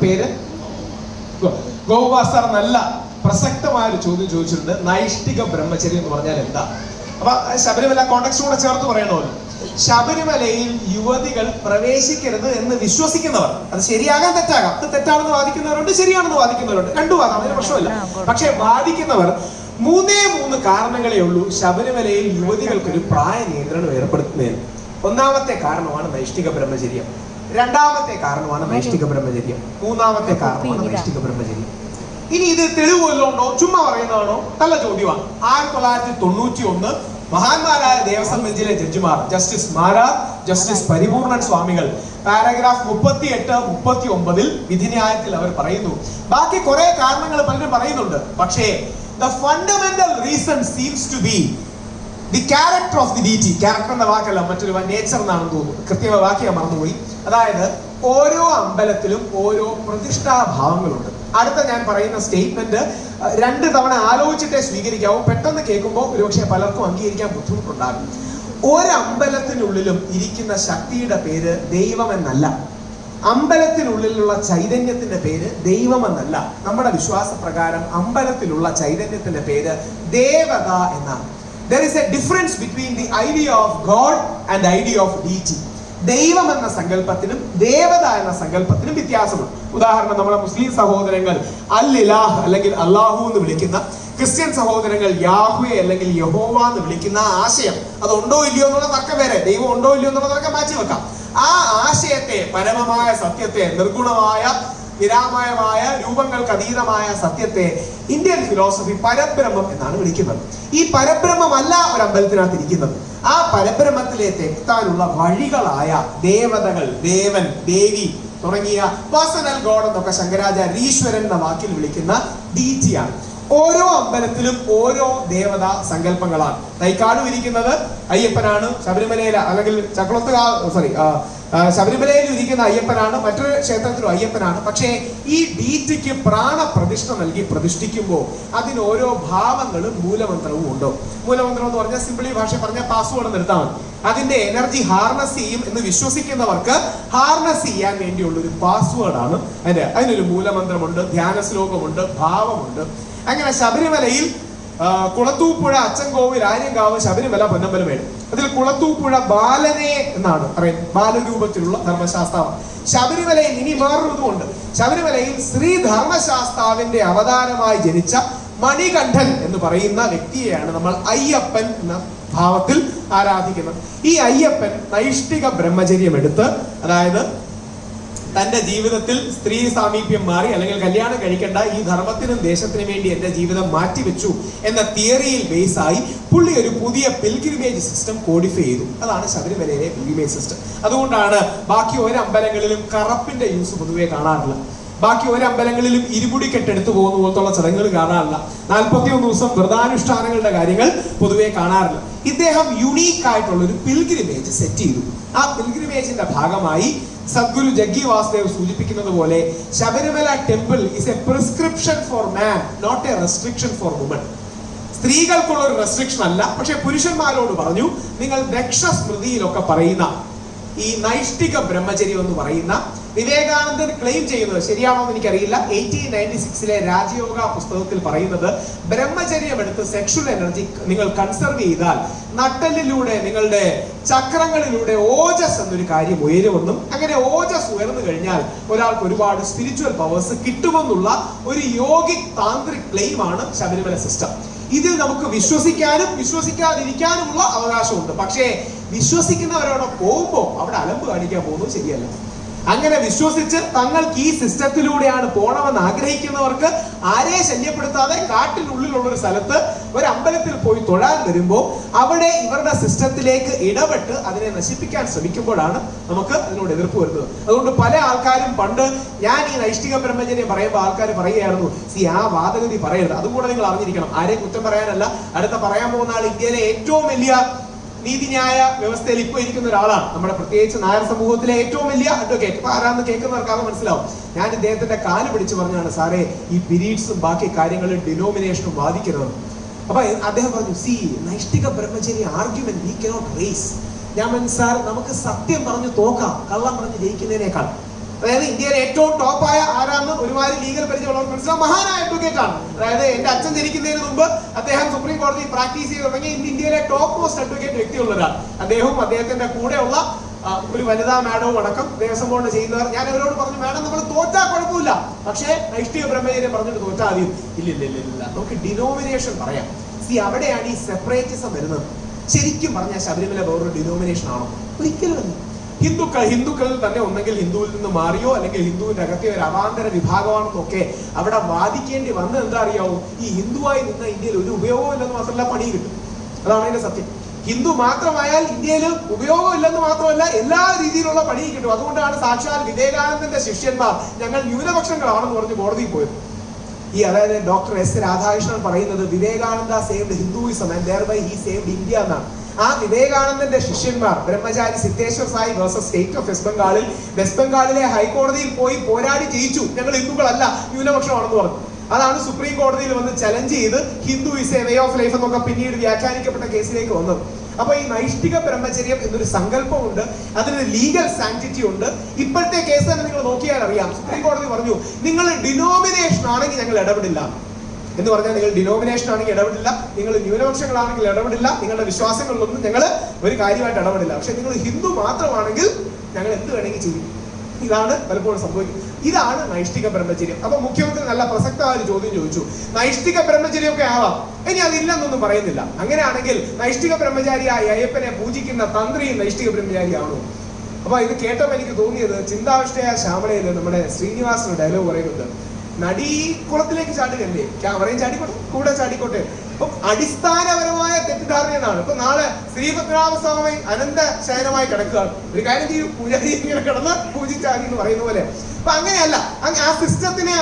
പേര് ഗോപാൽ സാർ നല്ല പ്രസക്തമായ ഒരു ചോദ്യം ചോദിച്ചിട്ടുണ്ട്. നൈഷ്ഠിക ബ്രഹ്മചര്യം എന്ന് പറഞ്ഞാൽ എന്താ? അപ്പൊ ശബരിമല കോണ്ടക്സ്റ്റ് കൂടെ ചേർത്ത് പറയണമല്ലോ. ശബരിമലയിൽ യുവതികൾ പ്രവേശിക്കരുത് എന്ന് വിശ്വസിക്കുന്നവർ, അത് ശരിയാകാൻ തെറ്റാകാം, അത് തെറ്റാണെന്ന് വാദിക്കുന്നവരുണ്ട്, ശരിയാണെന്ന് വാദിക്കുന്നവരുണ്ട്, രണ്ടുവാദം, അതിന് പ്രശ്നമില്ല. പക്ഷെ വാദിക്കുന്നവർ 3 കാരണങ്ങളേ ഉള്ളൂ ശബരിമലയിൽ യുവതികൾക്കൊരു പ്രായ നിയന്ത്രണം ഏർപ്പെടുത്തുന്നതിന്. ഒന്നാമത്തെ കാരണമാണ് നൈഷ്ഠിക ബ്രഹ്മചര്യം, രണ്ടാമത്തെ കാരണമാണ് നൈഷ്ഠിക ബ്രഹ്മചര്യം, മൂന്നാമത്തെ കാരണമാണ് നൈഷ്ഠിക ബ്രഹ്മചര്യം. ഇനി ഇത് തെളിവ് വല്ലതും ഉണ്ടോ, ചുമ്മാ പറയുന്നതാണോ? നല്ല ചോദ്യമാണ്. 1991 മഹാന്മാരായ ദേവസ്വം ബെഞ്ചിലെ ജഡ്ജിമാർ ജസ്റ്റിസ് മാരാർ, ജസ്റ്റിസ് പരിപൂർണൻ സ്വാമികൾ പാരഗ്രാഫ് 38, 39 വിധിന്യായത്തിൽ അവർ പറയുന്നു. ബാക്കി കുറെ കാരണങ്ങൾ പലരും പറയുന്നുണ്ട്. പക്ഷേ the fundamental reason seems to be the character of the deity. Character എന്ന വാക്കല്ല, മറ്റൊരു നേച്ചർ എന്നാണെന്ന് തോന്നുന്നു, കൃത്യമായ വാക്യം മറന്നുപോയി. അതായത് ഓരോ അമ്പലത്തിലും ഓരോ പ്രതിഷ്ഠാഭാവങ്ങളുണ്ട്. അടുത്ത ഞാൻ പറയുന്ന സ്റ്റേറ്റ്മെന്റ് 2 തവണ ആലോചിച്ചിട്ടേ സ്വീകരിക്കാവൂ. പെട്ടെന്ന് കേൾക്കുമ്പോൾ ഒരുപക്ഷെ പലർക്കും അംഗീകരിക്കാൻ ബുദ്ധിമുട്ടുണ്ടാകും. ഒരമ്പലത്തിനുള്ളിലും ഇരിക്കുന്ന ശക്തിയുടെ പേര് ദൈവം എന്നല്ല, അമ്പലത്തിനുള്ളിലുള്ള ചൈതന്യത്തിന്റെ പേര് ദൈവം എന്നല്ല. നമ്മുടെ വിശ്വാസ പ്രകാരം അമ്പലത്തിലുള്ള ചൈതന്യത്തിന്റെ പേര് ദേവത എന്നാണ്. There is a difference between the idea of God and the idea of deity. ദൈവം എന്ന സങ്കല്പത്തിനും ദേവത എന്ന സങ്കല്പത്തിനും വ്യത്യാസമുണ്ട്. ഉദാഹരണം, നമ്മുടെ മുസ്ലിം സഹോദരങ്ങൾ അൽ-ഇലാഹ് അല്ലെങ്കിൽ അല്ലാഹു എന്ന് വിളിക്കുന്ന, ക്രിസ്ത്യൻ സഹോദരങ്ങൾ യാഹ്വേ അല്ലെങ്കിൽ യഹോവ എന്ന് വിളിക്കുന്ന ആശയം, അത് ഉണ്ടോ ഇല്ലയോ എന്നുള്ള തർക്കം വേറെ, ദൈവം ഉണ്ടോ ഇല്ലയോ എന്നുള്ള തർക്കം മാറ്റി വെക്കാം. ആ ആശയത്തെ, പരമമായ സത്യത്തെ, നിർഗുണമായ നിരാമയമായ രൂപങ്ങൾക്ക് അതീതമായ സത്യത്തെ ഇന്ത്യൻ ഫിലോസഫി പരബ്രഹ്മം എന്നാണ് വിളിക്കുന്നത്. ഈ പരബ്രഹ്മമല്ല ഒരു അമ്പലത്തിനകത്ത് ഇരിക്കുന്നത്. ആ പരബ്രഹ്മത്തിലേക്ക് എത്താനുള്ള വഴികളായ ദേവതകൾ, ദേവൻ, ദേവി തുടങ്ങിയ പേഴ്സണൽ ഗോഡ് എന്നൊക്കെ ശങ്കരാചാര്യ ഈശ്വരൻ എന്ന വാക്കിൽ വിളിക്കുന്ന ഡീറ്റിയാണ്. ഓരോ അമ്പലത്തിലും ഓരോ ദേവതാ സങ്കല്പങ്ങളാണ്. തൈക്കാട് ഇരിക്കുന്നത് അയ്യപ്പനാണ്, ശബരിമലയിൽ അല്ലെങ്കിൽ ശബരിമലയിൽ ഇരിക്കുന്ന അയ്യപ്പനാണ്, മറ്റൊരു ക്ഷേത്രത്തിലും അയ്യപ്പനാണ്. പക്ഷേ ഈ ഡീറ്റിക്ക് പ്രാണപ്രതിഷ്ഠ നൽകി പ്രതിഷ്ഠിക്കുമ്പോൾ അതിന് ഓരോ ഭാവങ്ങളും മൂലമന്ത്രവും ഉണ്ടോ. മൂലമന്ത്രം എന്ന് പറഞ്ഞാൽ സിമ്പിളി ഭാഷ പറഞ്ഞാൽ പാസ്വേഡ് നിർത്താൻ മതി. അതിന്റെ എനർജി ഹാർനസ് ചെയ്യും എന്ന് വിശ്വസിക്കുന്നവർക്ക് ഹാർനസ് ചെയ്യാൻ വേണ്ടിയുള്ള ഒരു പാസ്വേഡാണ് അതിനൊരു മൂലമന്ത്രമുണ്ട്, ധ്യാന ശ്ലോകമുണ്ട്, ഭാവമുണ്ട്. അങ്ങനെ ശബരിമലയിൽ കുളത്തൂപ്പുഴ, അച്ചൻകോവിൽ, ആര്യങ്കാവ്, ശബരിമല, പൊന്നമ്പലമേട്. അതിൽ കുളത്തൂപ്പുഴ ബാലനെ എന്നാണ് പറയുന്നത്, ബാലരൂപത്തിലുള്ള ധർമ്മശാസ്താവ്. ശബരിമലയിൽ ഇനി വേറൊരു ഇതുമുണ്ട്. ശബരിമലയിൽ ശ്രീ ധർമ്മശാസ്താവിന്റെ അവതാരമായി ജനിച്ച മണികണ്ഠൻ എന്ന് പറയുന്ന വ്യക്തിയെയാണ് നമ്മൾ അയ്യപ്പൻ എന്ന ഭാവത്തിൽ ആരാധിക്കുന്നത്. ഈ അയ്യപ്പൻ നൈഷ്ഠിക ബ്രഹ്മചര്യം എടുത്ത്, അതായത് തന്റെ ജീവിതത്തിൽ സ്ത്രീ സാമീപ്യം മാറി അല്ലെങ്കിൽ കല്യാണം കഴിക്കേണ്ട, ഈ ധർമ്മത്തിനും ദേശത്തിനും വേണ്ടി എന്റെ ജീവിതം മാറ്റിവെച്ചു എന്ന തിയറിയിൽ ബേസായി പുള്ളി ഒരു പുതിയ പിൽഗ്രിമേജ് സിസ്റ്റം കോഡിഫൈ ചെയ്തു. അതാണ് ശബരിമലയിലെ പിൽഗ്രിമേജ് സിസ്റ്റം. അതുകൊണ്ടാണ് ബാക്കി ഒരു അമ്പലങ്ങളിലും കറപ്പിന്റെ യൂസ് പൊതുവെ കാണാറില്ല. ബാക്കി ഒരു അമ്പലങ്ങളിലും ഇരുമുടി കെട്ടെടുത്തു പോകുന്ന പോലത്തുള്ള ചടങ്ങുകൾ കാണാറില്ല. 41 ദിവസം വ്രതാനുഷ്ഠാനങ്ങളുടെ കാര്യങ്ങൾ പൊതുവെ കാണാറില്ല. ഇദ്ദേഹം യുണീക്ക് ആയിട്ടുള്ള ഒരു പിൽഗ്രിമേജ് സെറ്റ് ചെയ്തു. ആ പിൽഗ്രിമേജിന്റെ ഭാഗമായി സദ്ഗുരു ജഗ്ഗി വാസുദേവ് സൂചിപ്പിക്കുന്നത് പോലെ Sabarimala temple is a prescription for man, not a restriction for woman. സ്ത്രീകൾക്കുള്ള ഒരു റെസ്ട്രിക്ഷൻ അല്ല, പക്ഷെ പുരുഷന്മാരോട് പറഞ്ഞു, നിങ്ങൾ ദക്ഷസ്മൃതിയിലൊക്കെ പറയുന്ന ഈ നൈഷ്ഠിക ബ്രഹ്മചര്യം എന്ന് പറയുന്ന വിവേകാനന്ദൻ ക്ലെയിം ചെയ്യുന്നത് ശരിയാണോ എന്ന് എനിക്കറിയില്ല. 1896 രാജയോഗ പുസ്തകത്തിൽ പറയുന്നത്, ബ്രഹ്മചര്യം എടുത്ത് സെക്ഷൽ എനർജി നിങ്ങൾ കൺസർവ് ചെയ്താൽ നട്ടലിലൂടെ, നിങ്ങളുടെ ചക്രങ്ങളിലൂടെ ഓജസ് എന്നൊരു കാര്യം ഉയരുമെന്നും, അങ്ങനെ ഓജസ് ഉയർന്നു കഴിഞ്ഞാൽ ഒരാൾക്ക് ഒരുപാട് സ്പിരിച്വൽ പവേഴ്സ് കിട്ടുമെന്നുള്ള ഒരു യോഗിക് താന്ത്രിക് ക്ലെയിം ആണ് ശബരിമല സിസ്റ്റം. ഇതിൽ നമുക്ക് വിശ്വസിക്കാനും വിശ്വസിക്കാതിരിക്കാനുമുള്ള അവകാശമുണ്ട്. പക്ഷേ വിശ്വസിക്കുന്നവരോട് പോകുമ്പോൾ അവിടെ അലമ്പ് കാണിക്കാൻ പോകുന്നത് ശരിയല്ല. അങ്ങനെ വിശ്വസിച്ച് തങ്ങൾക്ക് ഈ സിസ്റ്റത്തിലൂടെയാണ് പോണമെന്ന് ആഗ്രഹിക്കുന്നവർക്ക് ആരെയും ശല്യപ്പെടുത്താതെ കാട്ടിനുള്ളിലുള്ള ഒരു സ്ഥലത്ത് ഒരു അമ്പലത്തിൽ പോയി തൊഴാൻ വരുമ്പോൾ അവിടെ ഇവരുടെ സിസ്റ്റത്തിലേക്ക് ഇടപെട്ട് അതിനെ നശിപ്പിക്കാൻ ശ്രമിക്കുമ്പോഴാണ് നമുക്ക് അതിനോട് എതിർപ്പ് വരുന്നത്. അതുകൊണ്ട് പല ആൾക്കാരും പണ്ട് ഞാൻ ഈ നൈഷ്ഠിക ബ്രഹ്മചര്യം പറയുമ്പോൾ ആൾക്കാർ പറയുകയായിരുന്നു, ആ വാദഗതി പറയരുത്. അതും കൂടെ നിങ്ങൾ അറിഞ്ഞിരിക്കണം. ആരെയും കുറ്റം പറയാനല്ല. അടുത്ത പറയാൻ പോകുന്ന ആൾ ഇന്ത്യയിലെ ഏറ്റവും വലിയ നീതിന്യായ വ്യവസ്ഥയിൽ ഇപ്പൊ ഇരിക്കുന്ന ഒരാളാണ്. നമ്മുടെ പ്രത്യേകിച്ച് നായർ സമൂഹത്തിലെ ഏറ്റവും വലിയ അഡ്വക്കേറ്റ്. ഇപ്പൊ ആരാന്ന് കേൾക്കുന്നവർക്കാണ് മനസ്സിലാവും. ഞാൻ ഇദ്ദേഹത്തിന്റെ കാല് പിടിച്ച് പറഞ്ഞാണ്, സാറേ ഈ പീരീഡ്സും ബാക്കി കാര്യങ്ങളും ഡിനോമിനേഷനും ബാധിക്കരുത്. അപ്പൊ അദ്ദേഹം പറഞ്ഞു, നൈഷ്ഠിക ബ്രഹ്മചര്യ ആർഗ്യുമെന്റ് വി കനോട്ട് റേസ്. ഞാൻ സാർ, നമുക്ക് സത്യം പറഞ്ഞു തോക്കാം കള്ളം പറഞ്ഞ് ജയിക്കുന്നതിനേക്കാൾ. അതായത് ഇന്ത്യയിലെ ഏറ്റവും ടോപ്പായ ആരാന്ന് ഒരുമാതിരി ലീഗൽ പരിചയമുള്ളവർക്ക് മനസ്സിലാവും. മഹാനായ അഡ്വക്കേറ്റ് ആണ്. അതായത് എന്റെ അച്ഛൻ ജനിക്കുന്നതിന് മുമ്പ് അദ്ദേഹം സുപ്രീം കോടതി പ്രാക്ടീസ് ചെയ്ത് തുടങ്ങി ഇന്ത്യയിലെ ടോപ്പ് മോസ്റ്റ് അഡ്വക്കേറ്റ് വ്യക്തിയുള്ള ഒരാൾ. അദ്ദേഹവും അദ്ദേഹത്തിന്റെ കൂടെയുള്ള ഒരു വനിതാ മാഡവും അടക്കം ദേവസ്വം ബോർഡ് ചെയ്യുന്നവർ. ഞാൻ അവരോട് പറഞ്ഞു, മാഡം നമ്മൾ തോറ്റാ കുഴപ്പമില്ല, പക്ഷേ നൈഷ്ഠിക ബ്രഹ്മചര്യം പറഞ്ഞിട്ട് തോറ്റാ ആദ്യം. ഇല്ല, നമുക്ക് ഡിനോമിനേഷൻ പറയാം. അവിടെയാണ് ഈ സെപ്പറേറ്റിസം വരുന്നത്. ശരിക്കും പറഞ്ഞാൽ ശബരിമല വേറൊരു ഡിനോമിനേഷൻ ആണോ? ഒരിക്കലും. ഹിന്ദുക്കളിൽ തന്നെ ഒന്നെങ്കിൽ ഹിന്ദുവിൽ നിന്ന് മാറിയോ അല്ലെങ്കിൽ ഹിന്ദുവിന്റെ അകത്തെ ഒരു അവാന്തര വിഭാഗമാണെന്നൊക്കെ അവിടെ വാദിക്കേണ്ടി വന്നത് എന്താ അറിയാവോ? ഈ ഹിന്ദുവായി നിന്ന ഇന്ത്യയിൽ ഒരു ഉപയോഗവും ഇല്ലെന്ന് മാത്രമല്ല പണി കിട്ടും. അതാണ് അതിന്റെ സത്യം. ഹിന്ദു മാത്രമായാൽ ഇന്ത്യയിൽ ഉപയോഗം ഇല്ലെന്ന് മാത്രമല്ല എല്ലാ രീതിയിലുള്ള പണി കിട്ടും. അതുകൊണ്ടാണ് സാക്ഷാൽ വിവേകാനന്ദന്റെ ശിഷ്യന്മാർ ഞങ്ങൾ ന്യൂനപക്ഷങ്ങളാണെന്ന് പറഞ്ഞ് കോടതിയിൽ പോയത്. അതായത് ഡോക്ടർ എസ് രാധാകൃഷ്ണൻ പറയുന്നത് Vivekananda saved Hinduism and thereby he saved India എന്നാണ്. ആ വിവേകാനന്ദന്റെ ശിഷ്യന്മാർ Brahmachari Siddheswar Sai versus state of west ബംഗാളിലെ ഹൈക്കോടതിയിൽ പോയി പോരാടി ജയിച്ചു. ഞങ്ങൾ ഹിന്ദുക്കളല്ല, ന്യൂനപക്ഷമാണെന്ന് പറഞ്ഞു. അതാണ് സുപ്രീം കോടതിയിൽ വന്ന് ചലഞ്ച് ചെയ്ത് Hindu is a way of life എന്നൊക്കെ പിന്നീട് വ്യാഖ്യാനിക്കപ്പെട്ട കേസിലേക്ക് വന്നത്. അപ്പൊ ഈ നൈഷ്ഠിക ബ്രഹ്മചര്യം എന്നൊരു സങ്കല്പമുണ്ട്, അതിനൊരു ലീഗൽ സാങ്ക്ടിറ്റി ഉണ്ട്. ഇപ്പോഴത്തെ കേസ് തന്നെ നിങ്ങൾ നോക്കിയാൽ അറിയാം. സുപ്രീം കോടതി പറഞ്ഞു, നിങ്ങൾ ഡിനോമിനേഷൻ ആണെങ്കിൽ ഞങ്ങൾ ഇടപെടില്ല എന്ന് പറഞ്ഞാൽ, നിങ്ങൾ ഡിനോമിനേഷൻ ആണെങ്കിൽ ഇടപെടില്ല, നിങ്ങൾ ന്യൂനപക്ഷങ്ങളാണെങ്കിൽ ഇടപെടില്ല, നിങ്ങളുടെ വിശ്വാസങ്ങളിലൊന്നും ഞങ്ങൾ ഒരു കാര്യമായിട്ട് ഇടപെടില്ല. പക്ഷെ നിങ്ങൾ ഹിന്ദു മാത്രമാണെങ്കിൽ ഞങ്ങൾ എന്ത് വേണമെങ്കിൽ ചെയ്യും. ഇതാണ് പലപ്പോഴും സംഭവിക്കുന്നത്. ഇതാണ് നൈഷ്ഠിക ബ്രഹ്മചര്യം. അപ്പൊ മുഖ്യമന്ത്രി നല്ല പ്രസക്തമായ ഒരു ചോദ്യം ചോദിച്ചു. നൈഷ്ഠിക ബ്രഹ്മചര്യം ഒക്കെ ആവാം, ഇനി അതില്ലെന്നൊന്നും പറയുന്നില്ല. അങ്ങനെയാണെങ്കിൽ നൈഷ്ഠിക ബ്രഹ്മചാരിയായ അയ്യപ്പനെ പൂജിക്കുന്ന തന്ത്രി നൈഷ്ഠിക ബ്രഹ്മചാരിയാണോ? അപ്പൊ ഇത് കേട്ടപ്പോൾ എനിക്ക് തോന്നിയത് ചിന്താവിഷ്ടയായ ശ്യാമളയില് നമ്മുടെ ശ്രീനിവാസന് ഡയലോഗ് പറയുന്നുണ്ട്, നടി കുളത്തിലേക്ക് ചാടുകല്ലേ, ക്യാമറയും ചാടിക്കോട്ടെ, കൂടെ ചാടിക്കോട്ടെ. അപ്പം അടിസ്ഥാനപരമായ തെറ്റിദ്ധാരണയാണ്. ഇപ്പൊ നാളെ ശ്രീപത്മനാഭസ്വാമി അനന്ത ശയനമായി കിടക്കുകയാണ്, ഒരു കാര്യം ചെയ്യും, പൂജാരി ഇങ്ങനെ കിടന്ന് പൂജിച്ചാടി എന്ന് പറയുന്ന പോലെ. അപ്പൊ അങ്ങനെയല്ല, ആ സിസ്റ്റത്തിന്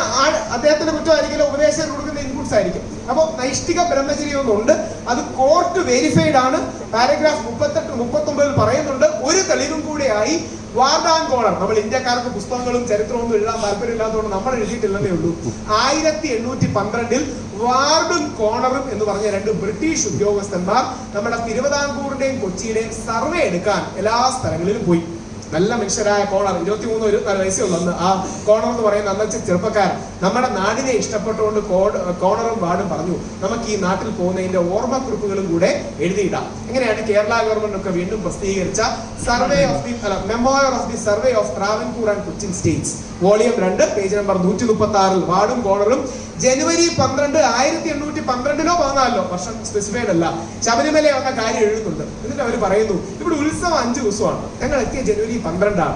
അദ്ദേഹത്തിന്റെ കുറ്റമായിരിക്കില്ല, ഉപദേശം കൊടുക്കുന്ന ഇൻപുട്സ് ആയിരിക്കും. അപ്പൊ നൈഷ്ഠിക ബ്രഹ്മചര്യം ഒന്നുണ്ട്, അത് കോർട്ട് വെരിഫൈഡ് ആണ്. പാരഗ്രാഫ് 38-39 പറയുന്നുണ്ട്. ഒരു തെളിവും കൂടെയായി വാർഡ് ആൻഡ് കോണർ, നമ്മൾ ഇന്ത്യക്കാർക്ക് പുസ്തകങ്ങളും ചരിത്രവും ഒന്നും എഴുതാൻ താല്പര്യമില്ലാത്തതുകൊണ്ട് നമ്മൾ എഴുതിയിട്ടില്ലെന്നേ ഉള്ളൂ. 1812 വാർഡും കോണറും എന്ന് പറഞ്ഞ രണ്ട് ബ്രിട്ടീഷ് ഉദ്യോഗസ്ഥന്മാർ നമ്മുടെ തിരുവിതാംകൂറിന്റെയും കൊച്ചിയുടെയും സർവേ എടുക്കാൻ എല്ലാ സ്ഥലങ്ങളിലും പോയി. നല്ല മനുഷ്യരായ കോണർ, 23-24 വയസ്സേ ഉള്ളൂ അന്ന്. ആ കോണർ എന്ന് പറയുന്ന അന്നത്തെ ചെറുപ്പക്കാരൻ നമ്മുടെ നാടിനെ ഇഷ്ടപ്പെട്ടുകൊണ്ട് കോണറും വാർഡും പറഞ്ഞു, നമുക്ക് ഈ നാട്ടിൽ പോകുന്നതിന്റെ ഓർമ്മക്കുറിപ്പുകളും കൂടെ എഴുതിയിടാം. എങ്ങനെയാണ് കേരള ഗവൺമെന്റ് ഒക്കെ വീണ്ടും പ്രസിദ്ധീകരിച്ച memoir of the survey of Travancore and Cochin States volume 2 page number 136 വാർഡും കോണറും ജനുവരി 12, 1812 വർഷം സ്പെസിഫൈഡ് അല്ല, ശബരിമല എന്ന കാര്യം എഴുതുന്നുണ്ട്. എന്നിട്ട് അവർ പറയുന്നു, ഇവിടെ ഉത്സവം 5 ദിവസമാണ്, ഞങ്ങൾ എത്തിയ ജനുവരി 12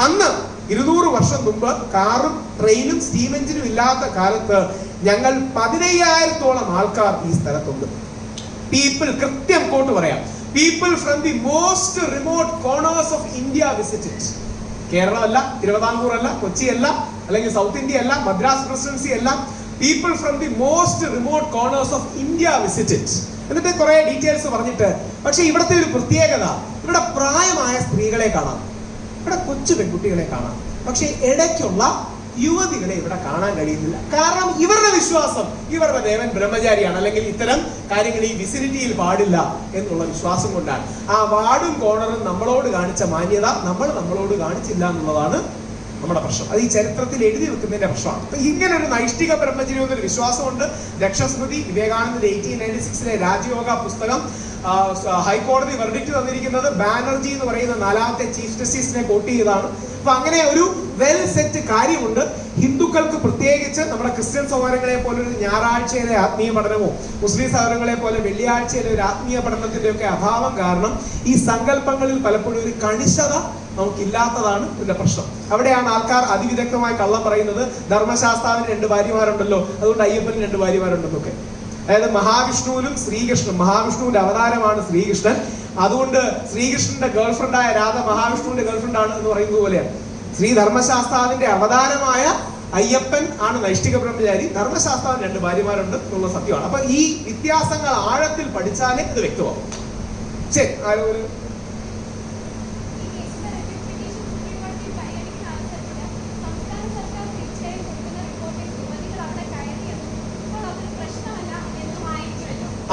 അന്ന് 200 വർഷം മുമ്പ് കാറും ട്രെയിനും സ്റ്റീം എഞ്ചിനും ഇല്ലാത്ത കാലത്ത് ഞങ്ങൾ 15,000-ഓളം ആൾക്കാർ ഈ സ്ഥലത്തുണ്ട്. പീപ്പിൾ, കൃത്യം കോട്ട് പറയാം, people from the most remote corners of India visited. കേരളമല്ല, തിരുവിതാംകൂറല്ല, കൊച്ചിയല്ല, അല്ലെങ്കിൽ സൗത്ത് ഇന്ത്യ അല്ല, മദ്രാസ് പ്രസിഡൻസി അല്ല, people from the most remote corners of India visited. എന്നിട്ട് കുറെ ഡീറ്റെയിൽസ് പറഞ്ഞിട്ട്, പക്ഷെ ഇവിടുത്തെ ഒരു പ്രത്യേകത, ഇവിടെ പ്രായമായ സ്ത്രീകളെ കാണാം, ഇവിടെ കൊച്ചു പെൺകുട്ടികളെ കാണാം, പക്ഷെ ഇടയ്ക്കുള്ള യുവതികളെ ഇവിടെ കാണാൻ കഴിയുന്നില്ല. കാരണം ഇവരുടെ വിശ്വാസം, ഇവരുടെ ദേവൻ ബ്രഹ്മചാരിയാണ്, അല്ലെങ്കിൽ ഇത്തരം കാര്യങ്ങൾ ഈ വിസിനിറ്റിയിൽ പാടില്ല എന്നുള്ള വിശ്വാസം കൊണ്ടാണ്. ആ വാർഡും കോണറും നമ്മളോട് കാണിച്ച മാന്യത നമ്മളോട് കാണിച്ചില്ല എന്നുള്ളതാണ് നമ്മുടെ പ്രശ്നം. അത് ഈ ചരിത്രത്തിൽ എഴുതി വെക്കുന്നതിന്റെ പ്രശ്നമാണ്. അപ്പൊ ഇങ്ങനെ ഒരു നൈഷ്ഠിക ബ്രഹ്മചര്യം എന്നൊരു വിശ്വാസമുണ്ട്. രക്ഷസ്മൃതി, വിവേകാനന്ദന്റെ 1896 രാജയോഗ പുസ്തകം, ഹൈക്കോടതി വെർഡിക്റ്റ് തന്നിരിക്കുന്നത് ബാനർജി എന്ന് പറയുന്ന 4ാമത്തെ ചീഫ് ജസ്റ്റിസിനെ കോട്ട് ചെയ്തതാണ്. അപ്പൊ അങ്ങനെ ഒരു വെൽ സെറ്റ് കാര്യമുണ്ട്. ഹിന്ദുക്കൾക്ക് പ്രത്യേകിച്ച് നമ്മുടെ ക്രിസ്ത്യൻ സഹോദരങ്ങളെ പോലെ ഒരു ഞായറാഴ്ചയിലെ ആത്മീയ പഠനമോ മുസ്ലിം സഹോദരങ്ങളെ പോലെ വെള്ളിയാഴ്ചയിലെ ഒരു ആത്മീയ പഠനത്തിന്റെ ഒക്കെ അഭാവം കാരണം ഈ സങ്കല്പങ്ങളിൽ പലപ്പോഴും ഒരു കണിശത നമുക്കില്ലാത്തതാണ് ഇതിന്റെ പ്രശ്നം. അവിടെയാണ് ആൾക്കാർ അതിവിദഗ്ധമായി കള്ളം പറയുന്നത്. ധർമ്മശാസ്താവിന് 2 ഭാര്യമാരുണ്ടല്ലോ, അതുകൊണ്ട് അയ്യപ്പന് 2 ഭാര്യമാരുണ്ടെന്നൊക്കെ. അതായത് മഹാവിഷ്ണുവിനും ശ്രീകൃഷ്ണൻ, മഹാവിഷ്ണുവിന്റെ അവതാരമാണ് ശ്രീകൃഷ്ണൻ, അതുകൊണ്ട് ശ്രീകൃഷ്ണന്റെ ഗേൾഫ്രണ്ടായ രാധ മഹാവിഷ്ണുവിന്റെ ഗേൾഫ്രണ്ട് ആണ് എന്ന് പറയുന്നത് പോലെയാണ്. ശ്രീ ധർമ്മശാസ്താവിന്റെ അവതാരമായ അയ്യപ്പൻ ആണ് നൈഷ്ഠിക ബ്രഹ്മചാരി, ധർമ്മശാസ്താവിന് 2 ഭാര്യമാരുണ്ട് എന്നുള്ള സത്യമാണ്. അപ്പൊ ഈ വ്യത്യാസങ്ങൾ ആഴത്തിൽ പഠിച്ചാലേ ഇത് വ്യക്തമാകും. ശരി, ആരും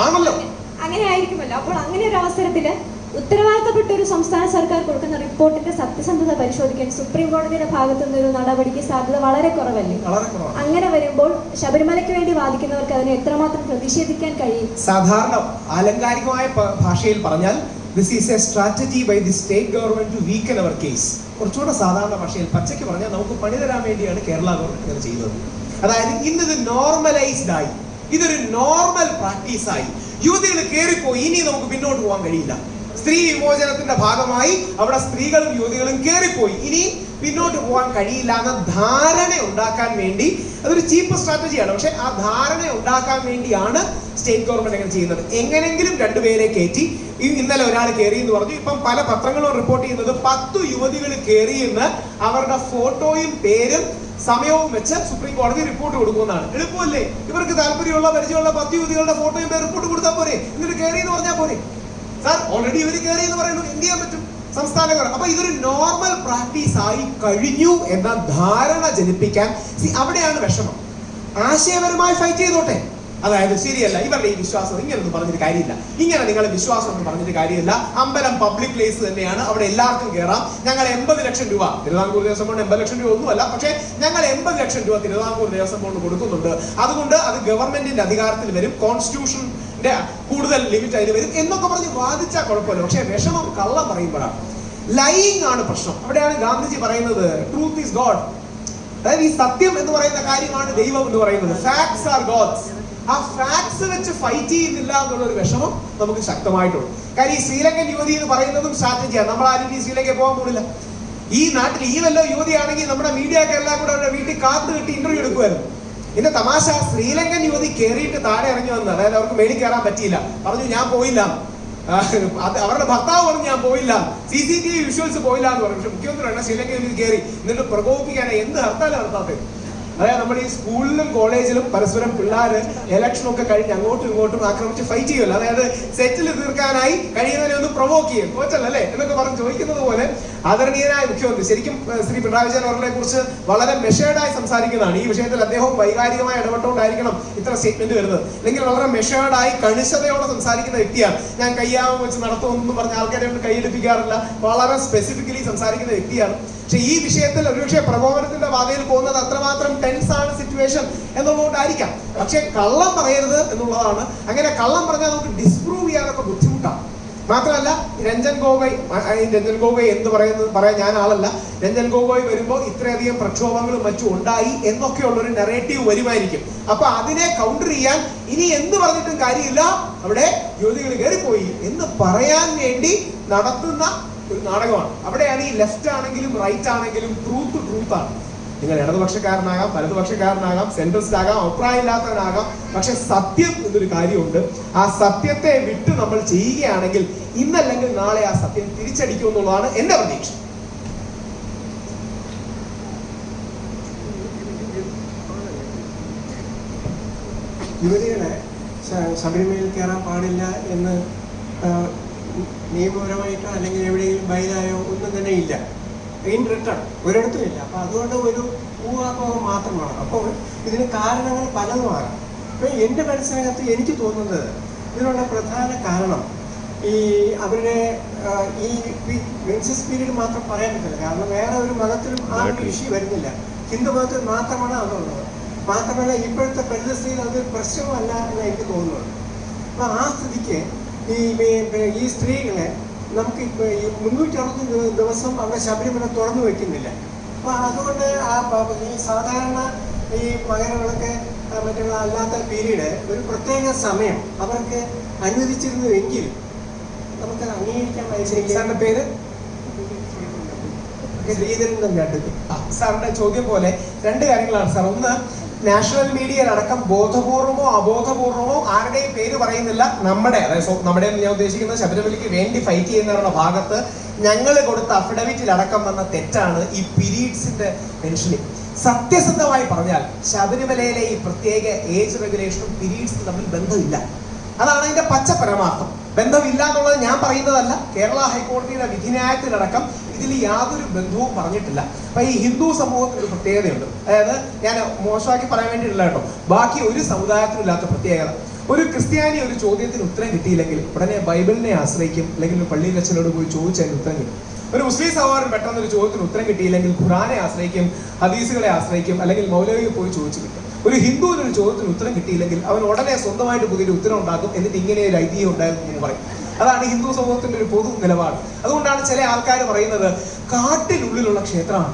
ആണല്ലോ, അങ്ങനെ ആയിരിക്കുമല്ലോ. അപ്പോൾ അങ്ങനെ ഒരു അവസരത്തില് ഉത്തരവാദിത്തപ്പെട്ട ഒരു സംസ്ഥാന സർക്കാർ കൊടുക്കുന്ന റിപ്പോർട്ടിന്റെ സത്യസന്ധത പരിശോധിക്കാൻ സുപ്രീം കോടതിയുടെ ഭാഗത്തു നിന്നൊരു നടപടിക്ക് സാധ്യത വളരെ കുറവല്ലേ? അങ്ങനെ വരുമ്പോൾ ശബരിമലയ്ക്ക് വേണ്ടി വാദിക്കുന്നവർക്ക് അതിനെ എത്രമാത്രം പ്രതിഷേധിക്കാൻ കഴിയും? സാധാരണ ആലങ്കാരികമായ ഭാഷയിൽ പറഞ്ഞാൽ this is a strategy by the state government to weaken our case. കുറച്ചുകൂടെ സാധാരണ ഭാഷയിൽ പച്ചയ്ക്ക് പറഞ്ഞാൽ നമുക്ക് പണി തരാൻ വേണ്ടിയാണ് കേരള ഗവൺമെന്റ് ഇങ്ങനെ ചെയ്തത്. അതായത് ഇന്നത് നോർമലൈസ്ഡ് ആയി, ഇതൊരു നോർമൽ പ്രാക്ടീസ് ആയി, യുവതികൾ കയറിപ്പോയി, ഇനി നമുക്ക് പിന്നോട്ട് പോകാൻ കഴിയില്ല. സ്ത്രീ വിമോചനത്തിന്റെ ഭാഗമായി അവിടെ സ്ത്രീകളും യുവതികളും കയറിപ്പോയി, ഇനി പിന്നോട്ട് പോകാൻ കഴിയില്ല എന്ന ധാരണ ഉണ്ടാക്കാൻ വേണ്ടി, അതൊരു ചീപ്പ് സ്ട്രാറ്റജിയാണ്, പക്ഷെ ആ ധാരണ ഉണ്ടാക്കാൻ വേണ്ടിയാണ് സ്റ്റേറ്റ് ഗവൺമെന്റ് അങ്ങനെ ചെയ്യുന്നത്. എങ്ങനെങ്കിലും രണ്ടുപേരെ കയറ്റി, ഇന്നലെ ഒരാൾ കയറി എന്ന് പറഞ്ഞു, ഇപ്പം പല പത്രങ്ങളും റിപ്പോർട്ട് ചെയ്യുന്നത് 10 യുവതികൾ കയറിയെന്ന് അവരുടെ ഫോട്ടോയും പേരും സമയവും വെച്ച് സുപ്രീം കോടതി റിപ്പോർട്ട് കൊടുക്കുന്നതാണ്. എളുപ്പമല്ലേ? ഇവർക്ക് താല്പര്യമുള്ള പരിചയമുള്ള 10 യുവതികളുടെ ഫോട്ടോയും പേര് റിപ്പോർട്ട് കൊടുത്താൽ പോരെ, എന്നിട്ട് കയറി എന്ന് പറഞ്ഞാൽ പോരെ. സാർ ഓൾറെഡി ഇവർ കയറി എന്ന് പറയുന്നു, എന്ത് ചെയ്യാൻ പറ്റും? സംസ്ഥാനങ്ങൾ. അപ്പൊ ഇതൊരു നോർമൽ പ്രാക്ടീസ് ആയി കഴിഞ്ഞു എന്ന ധാരണ ജനിപ്പിക്കാൻ അവിടെയാണ് വിഷമം. ആശയപരമായി ഫൈറ്റ് ചെയ്തോട്ടെ, അതായത് ശരിയല്ല, ഇവരുടെ ഈ വിശ്വാസം ഇങ്ങനൊന്നും പറഞ്ഞിട്ട് കാര്യമില്ല, ഇങ്ങനെ നിങ്ങളുടെ വിശ്വാസം ഒന്നും പറഞ്ഞിട്ട് കാര്യമില്ല, അമ്പലം പബ്ലിക് പ്ലേസ് തന്നെയാണ്, അവിടെ എല്ലാവർക്കും കയറാം, ഞങ്ങൾ 80 ലക്ഷം രൂപ തിരുവിതാംകൂർ ദേവസ്വം ബോർഡ് 80 ലക്ഷം രൂപ ഒന്നുമല്ല, പക്ഷേ ഞങ്ങൾ 80 ലക്ഷം രൂപ തിരുവിതാംകൂർ ദേവസ്വം ബോർഡ് കൊടുക്കുന്നുണ്ട്, അതുകൊണ്ട് അത് ഗവൺമെന്റിന്റെ അധികാരത്തിൽ വരും, കോൺസ്റ്റിറ്റ്യൂഷൻ കൂടുതൽ ലിമിറ്റ് അതിൽ വരും എന്നൊക്കെ പറഞ്ഞ് വാദിച്ചാൽ കുഴപ്പമില്ല. പക്ഷെ വിഷമം കള്ളം പറയുമ്പോഴാണ്, ലൈയിങ് ആണ് പ്രശ്നം. അവിടെയാണ് ഗാന്ധിജി പറയുന്നത് ട്രൂത്ത് ഈസ് ഗോഡ്. അതായത് ഈ സത്യം എന്ന് പറയുന്ന കാര്യമാണ് ദൈവം എന്ന് പറയുന്നത്. Facts are gods. ആ ഫാക്ട്സ് വെച്ച് ഫൈറ്റ് ചെയ്യുന്നില്ല എന്നുള്ള ഒരു വിഷമം നമുക്ക് ശക്തമായിട്ടുണ്ട്. കാര്യം ഈ ശ്രീലങ്കൻ യുവതി എന്ന് പറയുന്നതും സ്ട്രാറ്റജിയാണ്. നമ്മൾ ആരും ഈ ശ്രീലങ്കയിൽ പോകാൻ പോകില്ല. ഈ നാട്ടിൽ ഈ വല്ല യുവതിയാണെങ്കിൽ നമ്മുടെ മീഡിയക്ക് എല്ലാം കൂടെ അവരുടെ വീട്ടിൽ കാത്തു കിട്ടി ഇന്റർവ്യൂ എടുക്കുമായിരുന്നു. ഇതിന്റെ തമാശ, ശ്രീലങ്കൻ യുവതി കയറിയിട്ട് താഴെ ഇറങ്ങി വന്ന്, അതായത് അവർക്ക് മേളിൽ കയറാൻ പറ്റിയില്ല, പറഞ്ഞു ഞാൻ പോയില്ല, അവരുടെ ഭർത്താവ് പറഞ്ഞു ഞാൻ പോയില്ല, CCTV വിഷ്വൽസ് പോയില്ല എന്ന് പറഞ്ഞു. പക്ഷെ മുഖ്യമന്ത്രി ശ്രീലങ്കൻ യുവതി കയറി, എന്നിട്ട് പ്രകോപിപ്പിക്കാനായി എന്ത് ഹർത്താൽ നടത്താത്തത്? അതായത് നമ്മുടെ ഈ സ്കൂളിലും കോളേജിലും പരസ്പരം പിള്ളേർ ഇലക്ഷനൊക്കെ കഴിഞ്ഞ് അങ്ങോട്ടും ഇങ്ങോട്ടും ആക്രമിച്ച് ഫൈറ്റ് ചെയ്യുമല്ലോ, അതായത് സെറ്റിൽ തീർക്കാനായി കഴിയുന്നതിനെ ഒന്ന് പ്രൊവോക്ക് ചെയ്യും, തോറ്റല്ലേ എന്നൊക്കെ പറഞ്ഞ് ചോദിക്കുന്നത് പോലെ ആദരണീയനായ മുഖ്യമന്ത്രി ശരിക്കും ശ്രീ പിണറായി വിജയൻ അവരെ കുറിച്ച് വളരെ മെഷേർഡായി സംസാരിക്കുന്നതാണ്. ഈ വിഷയത്തിൽ അദ്ദേഹവും വൈകാരികമായി ഇടപെട്ടുകൊണ്ടായിരിക്കണം ഇത്ര സ്റ്റേറ്റ്മെന്റ് വരുന്നത്. അല്ലെങ്കിൽ വളരെ മെഷേർഡായി കണിശതയോടെ സംസാരിക്കുന്ന വ്യക്തിയാണ്. ഞാൻ കയ്യാമം വെച്ച് നടത്തുമെന്ന് പറഞ്ഞ ആൾക്കാരെ കൊണ്ട് കൈയെടുപ്പിക്കാറില്ല, വളരെ സ്പെസിഫിക്കലി സംസാരിക്കുന്ന വ്യക്തിയാണ്. പക്ഷെ ഈ വിഷയത്തിൽ ഒരുപക്ഷെ പ്രകോപനത്തിന്റെ പാതയിൽ പോകുന്നത് അത്രമാത്രം ടെൻസ് ആണ് സിറ്റുവേഷൻ എന്നുള്ളതുകൊണ്ടായിരിക്കാം. പക്ഷെ കള്ളം പറയരുത് എന്നുള്ളതാണ്. അങ്ങനെ കള്ളം പറഞ്ഞാൽ നമുക്ക് ഡിസ്പ്രൂവ് ചെയ്യാനൊക്കെ ബുദ്ധിമുട്ടാണ്. മാത്രമല്ല രഞ്ജൻ ഗൊഗോയ് എന്ത് പറയാൻ ഞാൻ ആളല്ല. രഞ്ജൻ ഗൊഗോയ് വരുമ്പോൾ ഇത്രയധികം പ്രക്ഷോഭങ്ങളും മറ്റും ഉണ്ടായി എന്നൊക്കെയുള്ളൊരു നെറേറ്റീവ് വരുമായിരിക്കും. അപ്പൊ അതിനെ കൗണ്ടർ ചെയ്യാൻ ഇനി എന്ത് പറഞ്ഞിട്ടും കാര്യമില്ല, അവിടെ യുവതികൾ കയറിപ്പോയി എന്ന് പറയാൻ വേണ്ടി നടത്തുന്ന ഒരു നാടകമാണ്. അവിടെയാണ് ഈ ലെഫ്റ്റ് ആണെങ്കിലും റൈറ്റ് ആണെങ്കിലും ട്രൂത്ത് ആണ്. നിങ്ങൾ ഇടതുപക്ഷക്കാരനാകാം, വലതുപക്ഷക്കാരനാകാം, സെൻട്രിസ്റ്റ് ആകാം, അഭിപ്രായം ഇല്ലാത്തവനാകാം, പക്ഷെ സത്യം എന്നൊരു കാര്യമുണ്ട്. ആ സത്യത്തെ വിട്ട് നമ്മൾ ചെയ്യുകയാണെങ്കിൽ ഇന്നല്ലെങ്കിൽ നാളെ ആ സത്യം തിരിച്ചടിക്കും എന്നുള്ളതാണ് എന്റെ പ്രതീക്ഷ. യുവതികളെ ശബരിമലയിൽ കയറാൻ പാടില്ല എന്ന് നിയമപരമായിട്ടോ അല്ലെങ്കിൽ എവിടെയെങ്കിലും ബൈലായോ ഒന്നും തന്നെ ഇല്ല, ഇൻ റിട്ടേൺ ഒരിടത്തും ഇല്ല. അപ്പം അതുകൊണ്ട് ഒരു ഊഹാപോഹം മാത്രമാണ്. അപ്പോൾ ഇതിന് കാരണങ്ങൾ പലതുമാകാം. അപ്പോൾ എൻ്റെ മനസ്സിനകത്ത് എനിക്ക് തോന്നുന്നത് ഇതിനുള്ള പ്രധാന കാരണം ഈ അവരുടെ ഈ മെൻസസ് പീരീഡ് മാത്രം പറയാൻ പറ്റില്ല. കാരണം വേറെ ഒരു മതത്തിലും ആ ഒരു ഇഷ്യൂ വരുന്നില്ല, ഹിന്ദു മതത്തിൽ മാത്രമാണ് അതുള്ളത്. മാത്രമല്ല ഇപ്പോഴത്തെ പരിസ്ഥിതിയിൽ അതൊരു പ്രശ്നമല്ല എന്ന് എനിക്ക് തോന്നുന്നത്. അപ്പോൾ ആ സ്ഥിതിക്ക് ഈ സ്ത്രീകളെ നമുക്ക് ഇപ്പോൾ ഈ 360 ദിവസം അവിടെ ശബരിമല തുറന്നു വയ്ക്കുന്നില്ല. അപ്പോൾ അതുകൊണ്ട് ഈ സാധാരണ ഈ മകരങ്ങളൊക്കെ മറ്റുള്ള അല്ലാത്ത പീരീഡ് ഒരു പ്രത്യേക സമയം അവർക്ക് അനുവദിച്ചിരുന്നുവെങ്കിൽ നമുക്ക് അംഗീകരിക്കാൻ സാറിന്റെ പേര് സാറിന്റെ ചോദ്യം പോലെ രണ്ട് കാര്യങ്ങളാണ് സാർ. ഒന്ന്, നാഷണൽ മീഡിയയിലടക്കം ബോധപൂർവമോ അബോധപൂർവമോ ആരുടെയും പേര് പറയുന്നില്ല, നമ്മുടെ ഞാൻ ഉദ്ദേശിക്കുന്നത് ശബരിമലയ്ക്ക് വേണ്ടി ഫൈറ്റ് ചെയ്യുന്നവരുടെ ഭാഗത്ത് ഞങ്ങൾ കൊടുത്ത അഫിഡവിറ്റിൽ അടക്കം വന്ന തെറ്റാണ് ഈ പീരീഡ്സിന്റെ മെൻഷനിങ്. സത്യസന്ധമായി പറഞ്ഞാൽ ശബരിമലയിലെ ഈ പ്രത്യേക ഏജ് റെഗുലേഷനും പീരീഡ്സും തമ്മിൽ ബന്ധമില്ല. അതാണ് അതിന്റെ പച്ച പരമാർത്ഥം. ബന്ധമില്ല എന്നുള്ളത് ഞാൻ പറയുന്നതല്ല, കേരള ഹൈക്കോടതിയുടെ വിധിന്യായത്തിലടക്കം ഇതിൽ യാതൊരു ബന്ധവും പറഞ്ഞിട്ടില്ല. അപ്പൊ ഈ ഹിന്ദു സമൂഹത്തിന് ഒരു പ്രത്യേകതയുണ്ട്. അതായത് ഞാൻ മോശമാക്കി പറയാൻ വേണ്ടിയിട്ടില്ല കേട്ടോ, ബാക്കി ഒരു സമുദായത്തിനും ഇല്ലാത്ത പ്രത്യേകത. ഒരു ക്രിസ്ത്യാനി ഒരു ചോദ്യത്തിന് ഉത്തരം കിട്ടിയില്ലെങ്കിൽ ഉടനെ ബൈബിളിനെ ആശ്രയിക്കും, അല്ലെങ്കിൽ ഒരു പള്ളിയിൽ അച്ഛനോട് പോയി ചോദിച്ചതിന് ഉത്തരം കിട്ടും. ഒരു മുസ്ലിം സഹോദരൻ പെട്ടെന്ന് ഒരു ചോദ്യത്തിന് ഉത്തരം കിട്ടിയില്ലെങ്കിൽ ഖുറാനെ ആശ്രയിക്കും, ഹദീസുകളെ ആശ്രയിക്കും, അല്ലെങ്കിൽ മൗലവിയെ പോയി ചോദിച്ചു കിട്ടും. ഒരു ഹിന്ദുവിന് ഒരു ചോദ്യത്തിന് ഉത്തരം കിട്ടിയില്ലെങ്കിൽ അവൻ ഉടനെ സ്വന്തമായിട്ട് പുതിയൊരു ഉത്തരം ഉണ്ടാക്കും, എന്നിട്ട് ഇങ്ങനെ ഒരു ഐതിഹ്യം ഉണ്ടായിരുന്നു എന്ന് പറയും. അതാണ് ഹിന്ദു സമൂഹത്തിന്റെ ഒരു പൊതു നിലപാട്. അതുകൊണ്ടാണ് ചില ആൾക്കാർ പറയുന്നത് കാട്ടിനുള്ളിലുള്ള ക്ഷേത്രമാണ്,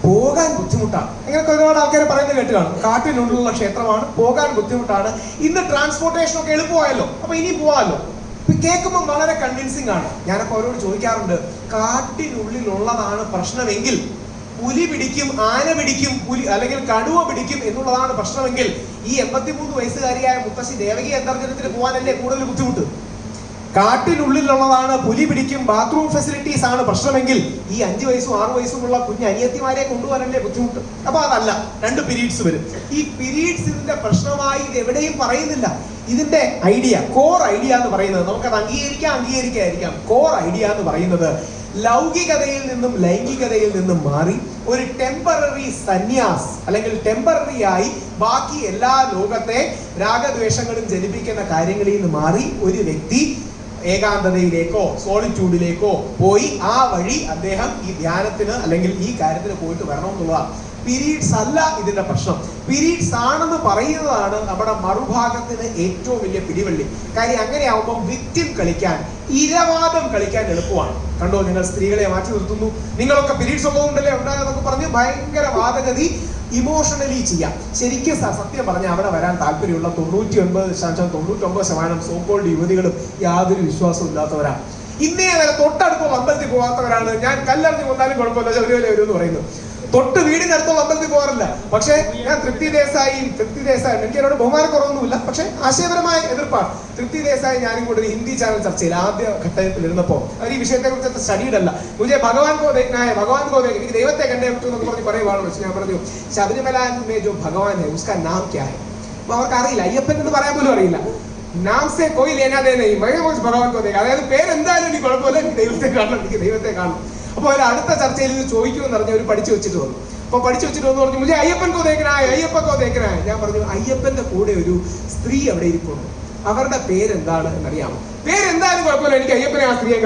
പോകാൻ ബുദ്ധിമുട്ടാണ്. അങ്ങനെയൊക്കെ ഒരുപാട് ആൾക്കാർ പറയുന്നത് കേട്ട് കാണും. കാട്ടിനുള്ളിലുള്ള ക്ഷേത്രമാണ്, പോകാൻ ബുദ്ധിമുട്ടാണ്. ഇന്ന് ട്രാൻസ്പോർട്ടേഷൻ ഒക്കെ എളുപ്പമായല്ലോ, അപ്പൊ ഇനി പോവാമല്ലോ. കേൾക്കുമ്പോൾ വളരെ കൺവിൻസിങ് ആണ്. ഞാനപ്പോൾ അവരോട് ചോദിക്കാറുണ്ട്, കാട്ടിനുള്ളിലുള്ളതാണ് പ്രശ്നമെങ്കിൽ പുലി പിടിക്കും, ആന പിടിക്കും, അല്ലെങ്കിൽ കടുവ പിടിക്കും എന്നുള്ളതാണ് പ്രശ്നമെങ്കിൽ ഈ 83 വയസ്സുകാരിയായ മുത്തശ്ശി ദേവകി അന്തർജനത്തിന് പോകാനല്ലേ കൂടുതൽ ബുദ്ധിമുട്ട്? കാട്ടിനുള്ളിലുള്ളതാണ്, പുലി പിടിക്കും, ബാത്റൂം ഫെസിലിറ്റീസ് ആണ് പ്രശ്നമെങ്കിൽ ഈ 5 വയസ്സും 6 വയസ്സുമുള്ള കുഞ്ഞ് അനിയത്തിമാരെ കൊണ്ടുപോകാനല്ലേ ബുദ്ധിമുട്ട്? അപ്പൊ അതല്ല, 2 പീരീഡ്സ് വരും. ഈ പീരീഡ്സ് ഇതിന്റെ പ്രശ്നമായി ഇത് എവിടെയും പറയുന്നില്ല. ഇതിന്റെ ഐഡിയ, കോർ ഐഡിയ എന്ന് പറയുന്നത്, നമുക്കത് അംഗീകരിക്കാതിരിക്കാം. കോർ ഐഡിയ എന്ന് പറയുന്നത് ലൗകികതയിൽ നിന്നും ലൈംഗികതയിൽ നിന്നും മാറി ഒരു ടെമ്പററി സന്യാസ്, അല്ലെങ്കിൽ ടെമ്പററി ആയി ബാക്കി എല്ലാ ലോകത്തെ രാഗദ്വേഷങ്ങളും ജനിപ്പിക്കുന്ന കാര്യങ്ങളിൽ നിന്ന് മാറി ഒരു വ്യക്തി ഏകാന്തതയിലേക്കോ സോളിറ്റ്യൂഡിലേക്കോ പോയി ആ വഴി അദ്ദേഹം ഈ ധ്യാനത്തിന് അല്ലെങ്കിൽ ഈ കാര്യത്തിന് പോയിട്ട് വരണമെന്നുള്ളതാണ്. പീരീഡ്സ് അല്ല ഇതിന്റെ പ്രശ്നം. പീരീഡ്സ് ആണെന്ന് പറയുന്നതാണ് നമ്മുടെ മറുഭാഗത്തിന് ഏറ്റവും വലിയ പിടിവള്ളി. കാര്യം അങ്ങനെയാവുമ്പോൾ വിക്ടിം കളിക്കാൻ, ഇരവാദം കളിക്കാൻ എളുപ്പമാണ്. കണ്ടോ, നിങ്ങൾ സ്ത്രീകളെ മാറ്റി നിർത്തുന്നു, നിങ്ങളൊക്കെ പീരീഡ്സ് ഉള്ളതുകൊണ്ടല്ലേ ഉണ്ടായെന്നൊക്കെ പറഞ്ഞ് ഭയങ്കര വാദഗതി ഇമോഷണലി ചെയ്യാം. ശരിക്കും സത്യം പറഞ്ഞാൽ അവിടെ വരാൻ താല്പര്യമുള്ള 99.99% സോക്കോൾഡ് യുവതികളും യാതൊരു വിശ്വാസവും ഇല്ലാത്തവരാണ്. ഇന്നേ വരെ തൊട്ടടുത്തുള്ള അമ്പലത്തിൽ പോകാത്തവരാണ്. ഞാൻ കല്ലെറിഞ്ഞ് കൊന്നാലും കുഴപ്പമില്ല, ശബരിമല വരും എന്ന് പറയുന്നു. തൊട്ട് വീടിനടുത്തുള്ള അമ്പലത്തിൽ പോകാറില്ല. പക്ഷേ ഞാൻ തൃപ്തി ദേശായി എനിക്ക് എന്നോട് ബഹുമാനക്കുറവൊന്നുമില്ല, പക്ഷെ ആശയപരമായ എതിർപ്പാണ്. തൃപ്തി ദേശായി ഞാനും കൂടെ ഒരു ഹിന്ദി ചാനൽ ചർച്ചയിൽ ആദ്യ ഘട്ടത്തിൽ ഇരുന്നപ്പോൾ അവർ ഈ വിഷയത്തെ കുറിച്ച് സ്റ്റഡീഡല്ല, മുझे ഭഗവാൻ കോ എനിക്ക് ദൈവത്തെ കണ്ടേ പറ്റൂ എന്നൊക്കെ പറഞ്ഞ് പറയുവാണ്. പക്ഷെ ഞാൻ പറഞ്ഞു, ശബരിമല में जो भगवान है उसका नाम क्या है? അപ്പൊ അവർക്ക് അറിയില്ല, അയ്യപ്പൻ എന്ന് പറയാൻ പോലും അറിയില്ല. നാം സേ കോയി ലേനാ ദേ നഹീ, मैं ഭഗവാൻ കോ ദേഖാ. അതായത് പേരെന്തായാലും എനിക്ക് കുഴപ്പമില്ല, എനിക്ക് ദൈവത്തെ കാണണം. അപ്പൊ അവർ അടുത്ത ചർച്ചയിൽ ഇത് ചോദിക്കുമെന്ന് പറഞ്ഞ് അവർ പഠിച്ചു വെച്ചിട്ട് വന്നു. അപ്പൊ പഠിച്ചു വെച്ചിട്ട് വന്നു പറഞ്ഞു, മുझे അയ്യപ്പൻ കോ ദേഖനായ. ഞാൻ പറഞ്ഞു, അയ്യപ്പന്റെ കൂടെ ഒരു സ്ത്രീ അവിടെ ഇരിപ്പുണ്ട്, അവരുടെ പേരെന്താണ് എന്നറിയാമോ? പേരെന്തായാലും കുഴപ്പമില്ല, എനിക്ക് അയ്യപ്പനെ ആ സ്ത്രീയെ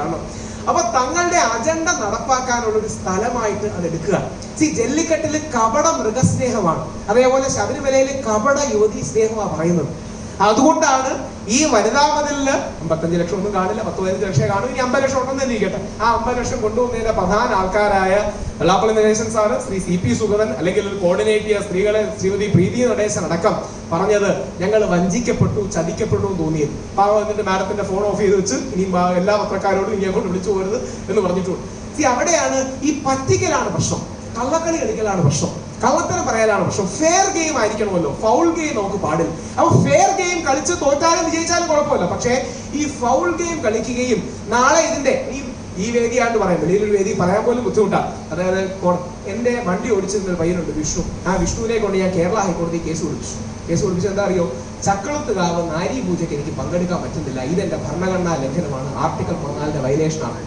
കാണണം. അപ്പൊ തങ്ങളുടെ അജണ്ട നടപ്പാക്കാനുള്ള ഒരു സ്ഥലമായിട്ട് അത് എടുക്കുക. ജല്ലിക്കെട്ടിൽ കപട മൃഗസ്നേഹമാണ്, അതേപോലെ ശബരിമലയിൽ കപട യുവതി സ്നേഹമാണ് പറയുന്നത്. അതുകൊണ്ടാണ് ഈ വനിതാ മതിലിന് 55 ലക്ഷം ഒന്നും കാണില്ല, 10-15 ലക്ഷം കാണും. ഇനി 50 ലക്ഷം ഉണ്ടെന്ന് തന്നെ ഇരിക്കട്ടെ. ആ 50 ലക്ഷം കൊണ്ടുവന്നതിന്റെ പ്രധാന ആൾക്കാരായ വെള്ളാപ്പള്ളി നടേശൻ സാറ്, ശ്രീ CP സുഗതൻ, അല്ലെങ്കിൽ ഒരു കോർഡിനേറ്റ് ചെയ്ത സ്ത്രീകളെ ശ്രീമതി പ്രീതി നടേശൻ അടക്കം പറഞ്ഞത് ഞങ്ങൾ വഞ്ചിക്കപ്പെട്ടു, ചതിക്കപ്പെട്ടു എന്ന് തോന്നിയത്. പാവം എന്നിട്ട് മാഡത്തിന്റെ ഫോൺ ഓഫ് ചെയ്ത് വെച്ച് ഇനി എല്ലാ പത്രക്കാരോടും ഇനി അങ്ങോട്ട് വിളിച്ചു പോരുത് എന്ന് പറഞ്ഞിട്ടുണ്ട്. അവിടെയാണ് ഈ പറ്റിക്കലാണ് പ്രശ്നം, കള്ളക്കളി കളിക്കലാണ് പ്രശ്നം, കള്ളത്തരം പറയാനാണ് പ്രശ്നം. ഫെയർ ഗെയിം ആയിരിക്കണമല്ലോ, ഫൗൾ ഗെയിം നമുക്ക് പാടില്ല. അപ്പൊ ഫെയർ ഗെയിം കളിച്ച് തോറ്റാലും വിജയിച്ചാലും കുഴപ്പമില്ല, പക്ഷേ ഈ ഫൗൾ ഗെയിം കളിക്കുകയും നാളെ ഇതിന്റെ ഈ വേദിയാണ്ട് പറയാം, വലിയൊരു വേദി പറയാൻ പോലും ബുദ്ധിമുട്ടാണ്. അതായത് എന്റെ വണ്ടി ഓടിച്ചിരുന്ന ഒരു പയ്യനുണ്ട്, വിഷ്ണു. ആ വിഷ്ണുവിനെ കൊണ്ട് ഞാൻ കേരള ഹൈക്കോടതി കേസ് കൊടുപ്പിച്ചു. എന്താ അറിയോ? ചക്കളത്തുകാവ് നാരി പൂജയ്ക്ക് എനിക്ക് പങ്കെടുക്കാൻ പറ്റുന്നില്ല, ഇതെന്റെ ഭരണഘടനാ ലംഘനമാണ്, ആർട്ടിക്കിൾ 14 വയലേഷനാണ്.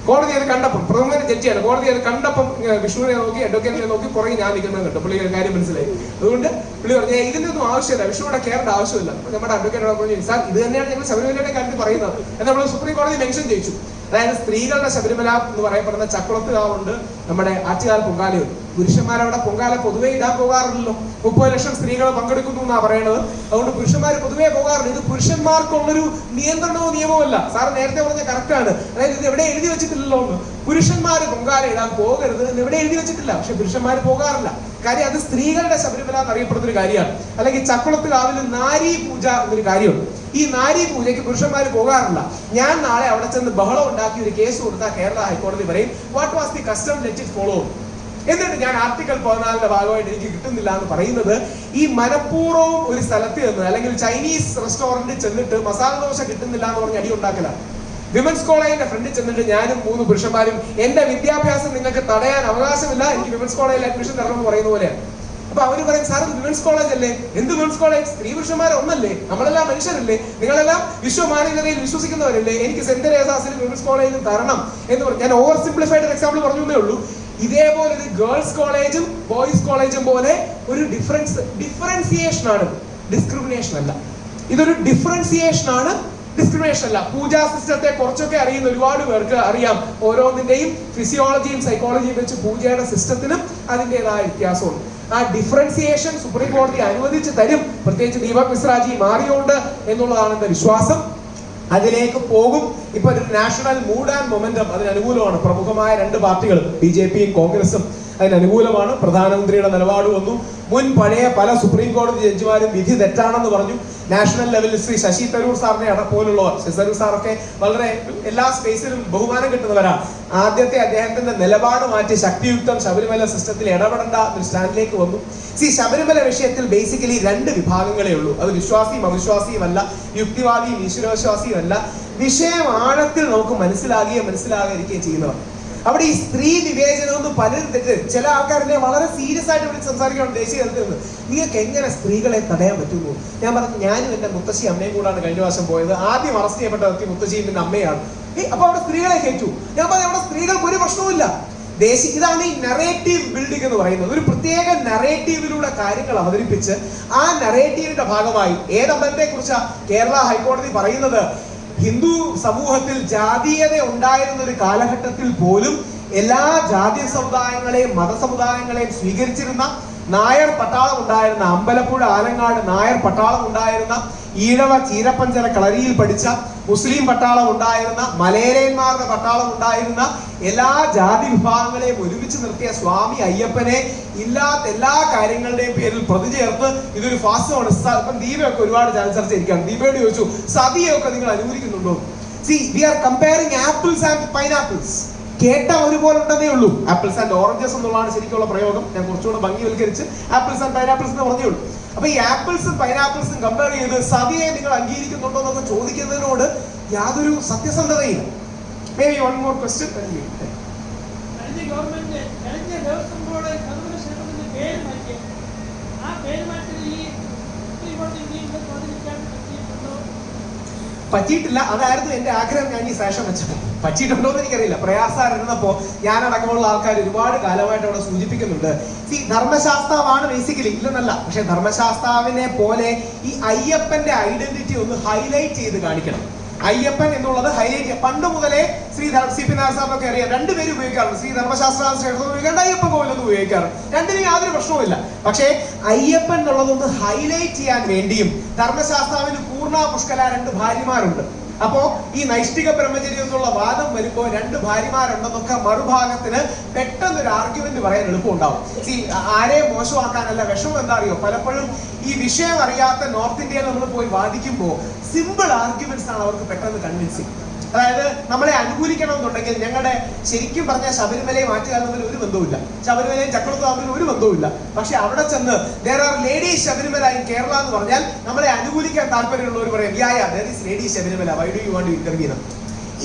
കോടതി അത് കണ്ടപ്പം, പ്രഥമ ജഡ്ജിയാണ്, കോടതി അത് കണ്ടപ്പം വിഷ്ണുവിനെ നോക്കി, അഡ്വക്കേറ്റിനെ നോക്കി, പുറകെ ഞാൻ നിൽക്കുന്നത് കണ്ടു. പുള്ളി കാര്യം മനസ്സിലായി. അതുകൊണ്ട് പുള്ളി പറഞ്ഞാൽ ഇതിനൊന്നും ആവശ്യമില്ല, വിഷ്ണുവിടെ കയറേണ്ട ആവശ്യമില്ല. നമ്മുടെ അഡ്വക്കേറ്റ് പറഞ്ഞു, സാർ ഇത് തന്നെയാണ് ഞങ്ങൾ ശബരിമലയുടെ കാര്യത്തിൽ പറയുന്നത് എന്ന് നമ്മൾ സുപ്രീം കോടതി മെൻഷൻ ചെയ്യിച്ചു. അതായത് സ്ത്രീകളുടെ ശബരിമല എന്ന് പറയപ്പെടുന്ന ചക്കുളത്തുകാവുണ്ട്, നമ്മുടെ ആറ്റുകാൽ പൊങ്കാലയുണ്ട്. പുരുഷന്മാരവിടെ പൊങ്കാല പൊതുവെ ഇടാൻ പോകാറില്ലല്ലോ. 30 ലക്ഷം സ്ത്രീകൾ പങ്കെടുക്കുന്നു എന്നാ പറയണത്. അതുകൊണ്ട് പുരുഷന്മാർ പൊതുവെ പോകാറില്ല. ഇത് പുരുഷന്മാർക്കുള്ളൊരു നിയന്ത്രണമോ നിയമമോ അല്ല. സാർ നേരത്തെ പറഞ്ഞ കറക്റ്റാണ്. അതായത് ഇത് എവിടെ എഴുതി വെച്ചിട്ടില്ലല്ലോ എന്ന്. പുരുഷന്മാർ പൊങ്കാല ഇടാൻ പോകരുത് എന്ന് എവിടെ എഴുതി വെച്ചിട്ടില്ല, പക്ഷെ പുരുഷന്മാർ പോകാറില്ല. കാര്യം അത് സ്ത്രീകളുടെ ശബരിമല എന്നറിയപ്പെടുന്ന ഒരു കാര്യമാണ്. അല്ലെങ്കിൽ ചക്കുളത്തുകാവിൽ നാരി പൂജ എന്നൊരു കാര്യമുണ്ട്. ഈ നാരി പൂജയ്ക്ക് പുരുഷന്മാർ പോകാറില്ല. ഞാൻ നാളെ അവിടെ ചെന്ന് ബഹളം ഉണ്ടാക്കി ഒരു കേസ് കൊടുത്താൽ കേരള ഹൈക്കോടതി പറയും, what was the custom, let it follow. എന്നിട്ട് ഞാൻ ആർട്ടിക്കിൾ 14 ഭാഗമായിട്ട് എനിക്ക് കിട്ടുന്നില്ല എന്ന് പറയുന്നത് ഈ മനഃപൂർവ്വം ഒരു സ്ഥലത്ത് നിന്ന്, അല്ലെങ്കിൽ ചൈനീസ് റെസ്റ്റോറന്റിൽ ചെന്നിട്ട് മസാല ദോശ കിട്ടുന്നില്ല എന്ന് പറഞ്ഞ് അടി ഉണ്ടാക്കലാണ്. വിമൻസ് കോളേജിന്റെ ഫ്രണ്ടിൽ ചെന്നിട്ട് ഞാനും 3 പുരുഷന്മാരും, എന്റെ വിദ്യാഭ്യാസം നിങ്ങൾക്ക് തടയാൻ അവകാശമില്ല, എനിക്ക് വിമൻസ് കോളേജിൽ അഡ്മിഷൻ തരണം എന്ന് പറയുന്ന പോലെയാണ്. അപ്പൊ അവര് പറയും, സാർ ഇത് വിമൻസ് കോളേജ് അല്ലേ? എന്ത് വിമൻസ് കോളേജ്? സ്ത്രീ പുരുഷന്മാരെ ഒന്നല്ലേ? നമ്മളെല്ലാം മനുഷ്യരല്ലേ? നിങ്ങളെല്ലാം വിശ്വമാനവികതയിൽ വിശ്വസിക്കുന്നവരല്ലേ? എനിക്ക് സെന്റ് തെരേസാസിൽ വിമൻസ് കോളേജിൽ തരണം എന്ന് പറഞ്ഞു. ഞാൻ ഓവർ സിംപ്ലിഫൈഡ് എക്സാമ്പിൾ പറഞ്ഞേ ഉള്ളൂ. ഇതേപോലെ ഒരു ഗേൾസ് കോളേജും ബോയ്സ് കോളേജും പോലെ ഒരു ഡിഫറൻസിയേഷൻ ആണ്. ഡിസ്ക്രിമിനേഷൻ അല്ല, ഇതൊരു ഡിഫറൻസിയേഷൻ ആണ്, ഡിസ്ക്രിമിനേഷൻ അല്ല. പൂജാ സിസ്റ്റത്തെ കുറച്ചൊക്കെ അറിയുന്ന ഒരുപാട് പേർക്ക് അറിയാം, ഓരോന്നിന്റെയും ഫിസിയോളജിയും സൈക്കോളജിയും വെച്ച് പൂജയുടെ സിസ്റ്റത്തിനും അതിൻ്റെതായ വ്യത്യാസമുണ്ട്. ആ ഡിഫറൻസിയേഷൻ സുപ്രീം കോടതി അനുവദിച്ച് തരും, പ്രത്യേകിച്ച് ദീപക് മിശ്രാജി മാറിയോണ്ട് എന്നുള്ളതാണ് എന്റെ വിശ്വാസം. അതിലേക്ക് പോകും. ഇപ്പൊ ഒരു നാഷണൽ മൂഡ് ആൻഡ് മൊമെന്റം അതിന് അനുകൂലമാണ്. പ്രമുഖമായ 2 പാർട്ടികളും ബിജെപിയും കോൺഗ്രസും അതിന് അനുകൂലമാണ്. പ്രധാനമന്ത്രിയുടെ നിലപാട് വന്നു. മുൻ പഴയ പല സുപ്രീം കോടതി ജഡ്ജിമാരും വിധി തെറ്റാണെന്ന് പറഞ്ഞു. നാഷണൽ ലെവലിൽ ശ്രീ ശശി തരൂർ സാറിനെ പോലുള്ളവർ, ശശി തരൂർ സാറൊക്കെ വളരെ എല്ലാ സ്പേസിലും ബഹുമാനം കിട്ടുന്നവരാണ്. ആദ്യത്തെ അദ്ദേഹത്തിന്റെ നിലപാട് മാറ്റി ശക്തിയുക്തം ശബരിമല സിസ്റ്റത്തിൽ ഇടപെടേണ്ട ഒരു സ്റ്റാൻഡിലേക്ക് വന്നു. ശബരിമല വിഷയത്തിൽ ബേസിക്കലി 2 വിഭാഗങ്ങളേ ഉള്ളൂ. അത് വിശ്വാസിയും അവിശ്വാസിയുമല്ല, യുക്തിവാദിയും ഈശ്വരവിശ്വാസിയും അല്ല. വിഷയം ആഴത്തിൽ നമുക്ക് മനസ്സിലാകാതിരിക്കുകയും ചെയ്യുന്നവർ. അവിടെ ഈ സ്ത്രീ വിവേചനം പലരും തെറ്റ്. ചില ആൾക്കാരെ വളരെ സീരിയസ് ആയിട്ട് വിളിച്ച് സംസാരിക്കണം ദേശീയ തലത്തിൽ നിന്ന്. നിങ്ങൾക്ക് എങ്ങനെ സ്ത്രീകളെ തടയാൻ പറ്റുന്നു? ഞാൻ പറഞ്ഞു, ഞാനും എന്റെ മുത്തശ്ശി അമ്മയും കൂടാണ് കഴിഞ്ഞ വർഷം പോയത്. ആദ്യം അറസ്റ്റ് ചെയ്യപ്പെട്ട വ്യക്തി മുത്തശ്ശിയും പിന്നെ അമ്മയാണ്. അപ്പൊ അവിടെ സ്ത്രീകളെ കയറ്റു. ഞാൻ പറഞ്ഞു, അവിടെ സ്ത്രീകൾക്ക് ഒരു പ്രശ്നവുമില്ല. ഇതാണ് ഈ നറേറ്റീവ് ബിൽഡിംഗ് എന്ന് പറയുന്നത്. ഒരു പ്രത്യേക നറേറ്റീവിലൂടെ കാര്യങ്ങൾ അവതരിപ്പിച്ച് ആ നറേറ്റീവിന്റെ ഭാഗമായി ഏതമ്പലത്തെ കുറിച്ചാ കേരള ഹൈക്കോടതി പറയുന്നത്? ഹിന്ദു സമൂഹത്തിൽ ജാതീയത ഉണ്ടായിരുന്ന ഒരു കാലഘട്ടത്തിൽ പോലും എല്ലാ ജാതി സമുദായങ്ങളെയും മതസമുദായങ്ങളെയും സ്വീകരിച്ചിരുന്ന, നായർ പട്ടാളം ഉണ്ടായിരുന്ന, അമ്പലപ്പുഴ ആലങ്ങാട് നായർ പട്ടാളം ഉണ്ടായിരുന്ന, ഈഴവ ചീരപ്പഞ്ചര കളരിയിൽ പഠിച്ച മുസ്ലിം പട്ടാളം ഉണ്ടായിരുന്ന, മലയരന്മാരുടെ പട്ടാളം ഉണ്ടായിരുന്ന എല്ലാ ജാതി വിഭാഗങ്ങളെയും ഒരുമിച്ച് നിർത്തിയ സ്വാമി അയ്യപ്പനെ ഇല്ലാത്ത എല്ലാ കാര്യങ്ങളുടെയും പേരിൽ പ്രതി ചേർത്ത് ഇതൊരു ഫാസമാണ്. ഇപ്പം ദീപയൊക്കെ ഒരുപാട് ചർച്ച ഇരിക്കുകയാണ്. ദീപയോട് ചോദിച്ചു, സതിയൊക്കെ നിങ്ങൾ അനുകൂലിക്കുന്നുണ്ടോ? We are comparing apples and pineapples. കേട്ട ഒരുപോലെ ഉണ്ടെന്നേ ഉള്ളൂ. ആപ്പിൾസ് ആൻഡ് ഓറഞ്ചസ് എന്നുള്ളതാണ് ശരിക്കുള്ള പ്രയോഗം. ഞാൻ കുറച്ചുകൂടെ ഭംഗിവൽക്കരിച്ച് ആപ്പിൾസ് ആൻഡ് പൈനാപ്പിൾസ് എന്ന് പറഞ്ഞേ ഉള്ളൂ. അപ്പൊ ഈ ആപ്പിൾസും പൈനാപ്പിൾസും കമ്പയർ ചെയ്ത് സതിയെ നിങ്ങൾ അംഗീകരിക്കുന്നുണ്ടോ എന്നൊക്കെ ചോദിക്കുന്നതിനോട് യാതൊരു സത്യസന്ധതയില്ല. Maybe one more question. പറ്റിയിട്ടില്ല. അതായിരുന്നു എന്റെ ആഗ്രഹം. ഞാൻ ഈ ശേഷം വെച്ചത് പറ്റിയിട്ടുണ്ടോ എന്ന് എനിക്കറിയില്ല. പ്രയാസായിരുന്നപ്പോ ഞാനടക്കമുള്ള ആൾക്കാർ ഒരുപാട് കാലമായിട്ട് അവിടെ സൂചിപ്പിക്കുന്നുണ്ട്. ധർമ്മശാസ്താവാണ് ബേസിക്കലി, ഇല്ലെന്നല്ല, പക്ഷെ ധർമ്മശാസ്താവിനെ പോലെ ഈ അയ്യപ്പന്റെ ഐഡന്റിറ്റി ഒന്ന് ഹൈലൈറ്റ് ചെയ്ത് കാണിക്കണം. അയ്യപ്പൻ എന്നുള്ളത് ഹൈലൈറ്റ്. പണ്ട് മുതലേ ശ്രീ CP നായർ സാറിനൊക്കെ അറിയാം, 2 പേര് ഉപയോഗിക്കാറുണ്ട്. ശ്രീ ധർമ്മശാസ്ത്ര ക്ഷേത്രം ഉപയോഗിക്കാറുണ്ട്, അയ്യപ്പൻ കോവിലൊന്നും ഉപയോഗിക്കാറ്. 2നും യാതൊരു പ്രശ്നവുമില്ല. പക്ഷേ അയ്യപ്പൻ എന്നുള്ളതൊന്ന് ഹൈലൈറ്റ് ചെയ്യാൻ വേണ്ടിയും, ധർമ്മശാസ്താവിന് പൂർണ്ണ പുഷ്കല 2 ഭാര്യമാരുണ്ട്. അപ്പോ ഈ നൈഷ്ഠിക ബ്രഹ്മചര്യം എന്നുള്ള വാദം വരുമ്പോ 2 ഭാര്യമാരുണ്ടെന്നൊക്കെ മറുഭാഗത്തിന് പെട്ടെന്നൊരു ആർഗ്യുമെന്റ് പറയാൻ എളുപ്പമുണ്ടാവും. ആരെയും മോശമാക്കാനല്ല. വിഷമം എന്താ അറിയോ? പലപ്പോഴും ഈ വിഷയം അറിയാത്ത നോർത്ത് ഇന്ത്യയിൽ നമ്മൾ പോയി വാദിക്കുമ്പോൾ സിമ്പിൾ ആർഗ്യുമെന്റ്സ് ആണ് അവർക്ക് പെട്ടെന്ന് കൺവിൻസിങ്. അതായത് നമ്മളെ അനുകൂലിക്കണം എന്നുണ്ടെങ്കിൽ ഞങ്ങളുടെ ശരിക്കും പറഞ്ഞാൽ ശബരിമലയെ മാറ്റുക തമ്മിൽ ഒരു ബന്ധവുമില്ല, ശബരിമലയും ചക്രവർത്തി തമ്മിൽ ഒരു ബന്ധവുമില്ല. പക്ഷെ അവിടെ ചെന്ന് there are ladies Sabarimala in Kerala എന്ന് പറഞ്ഞാൽ നമ്മളെ അനുകൂലിക്കാൻ താല്പര്യമുള്ളവർ പറയും, there is ladies Sabarimala, why do you want to intervene?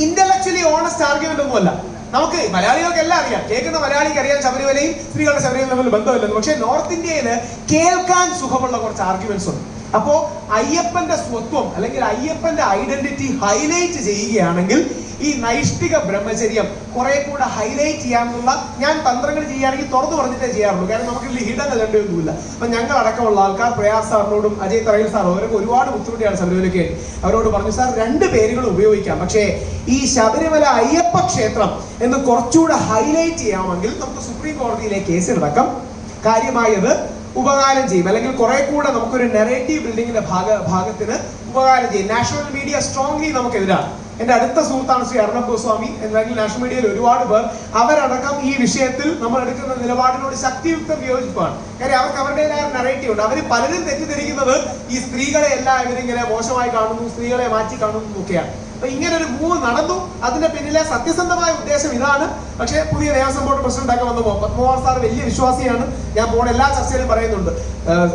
Intellectually honest argument ഒന്നുമല്ല. നമുക്ക് മലയാളികൾക്ക് എല്ലാം അറിയാം, കേൾക്കുന്ന മലയാളിക്ക് അറിയാം ശബരിമലയും സ്ത്രീകളുടെ ശബരിമലയും തമ്മിൽ ബന്ധമില്ലെന്ന്. പക്ഷെ നോർത്ത് ഇന്ത്യയില് കേൾക്കാൻ സുഖമുള്ള കുറച്ച് ആർഗ്യുമെന്റ്സ് ഉണ്ട്. അപ്പോ അയ്യപ്പന്റെ സ്വത്വം അല്ലെങ്കിൽ അയ്യപ്പന്റെ ഐഡന്റിറ്റി ഹൈലൈറ്റ് ചെയ്യുകയാണെങ്കിൽ ഈ നൈഷ്ഠിക ബ്രഹ്മചര്യം കുറെ കൂടെ ഹൈലൈറ്റ് ചെയ്യാനുള്ള ഞാൻ തന്ത്രങ്ങൾ ചെയ്യുകയാണെങ്കിൽ തുറന്നു പറഞ്ഞിട്ടേ ചെയ്യാറുള്ളൂ. കാരണം നമുക്ക് ഹിഡൻ അജണ്ടയൊന്നുമില്ല. അപ്പൊ ഞങ്ങൾ അടക്കമുള്ള ആൾക്കാർ പ്രയാസ് സാറിനോടും അജയ് തറയിൽ സാറും അവരൊക്കെ ഒരുപാട് ബുദ്ധിമുട്ടിയാണ് ശബരിമലയ്ക്ക്. അവരോട് പറഞ്ഞു, സാർ 2 പേരുകൾ ഉപയോഗിക്കാം, പക്ഷേ ഈ ശബരിമല അയ്യപ്പ ക്ഷേത്രം എന്ന് കുറച്ചുകൂടെ ഹൈലൈറ്റ് ചെയ്യാമെങ്കിൽ നമുക്ക് സുപ്രീം കോടതിയിലെ കേസിലടക്കം കാര്യമായത് ഉപകാരം ചെയ്യും. അല്ലെങ്കിൽ കുറെ കൂടെ നമുക്കൊരു നെറേറ്റീവ് ബിൽഡിങ്ങിന്റെ ഭാഗത്തിന് ഉപകാരം ചെയ്യും. നാഷണൽ മീഡിയ സ്ട്രോങ്ലി നമുക്കെതിരാണ്. എന്റെ അടുത്ത സുഹൃത്താണ് ശ്രീ അർണബ് ഗോസ്വാമി. അല്ലെങ്കിൽ നാഷണൽ മീഡിയയിൽ ഒരുപാട് പേർ അവരടക്കം ഈ വിഷയത്തിൽ നമ്മൾ എടുക്കുന്ന നിലപാടിനോട് ശക്തിയുക്തം വിയോജിപ്പാണ്. കാര്യം അവർക്ക് അവരുടേതായ നെറേറ്റീവ് ഉണ്ട്. അവർ പലരും തെറ്റിദ്ധരിക്കുന്നത് ഈ സ്ത്രീകളെ എല്ലാം ഇവരിങ്ങനെ മോശമായി കാണുന്നു, സ്ത്രീകളെ മാറ്റി കാണുന്നു ഒക്കെയാണ്. അപ്പൊ ഇങ്ങനെ ഒരു മൂവ് നടന്നു. അതിന്റെ പിന്നിലെ സത്യസന്ധമായ ഉദ്ദേശം ഇതാണ്. പക്ഷേ പുതിയ ദേവസ്വം ബോർഡ് പ്രസിഡന്റ് ഒക്കെ വന്നു പത്മകുമാർ സാർ വലിയ വിശ്വാസിയാണ്. ഞാൻ പോണ എല്ലാ ചർച്ചയിലും പറയുന്നുണ്ട്,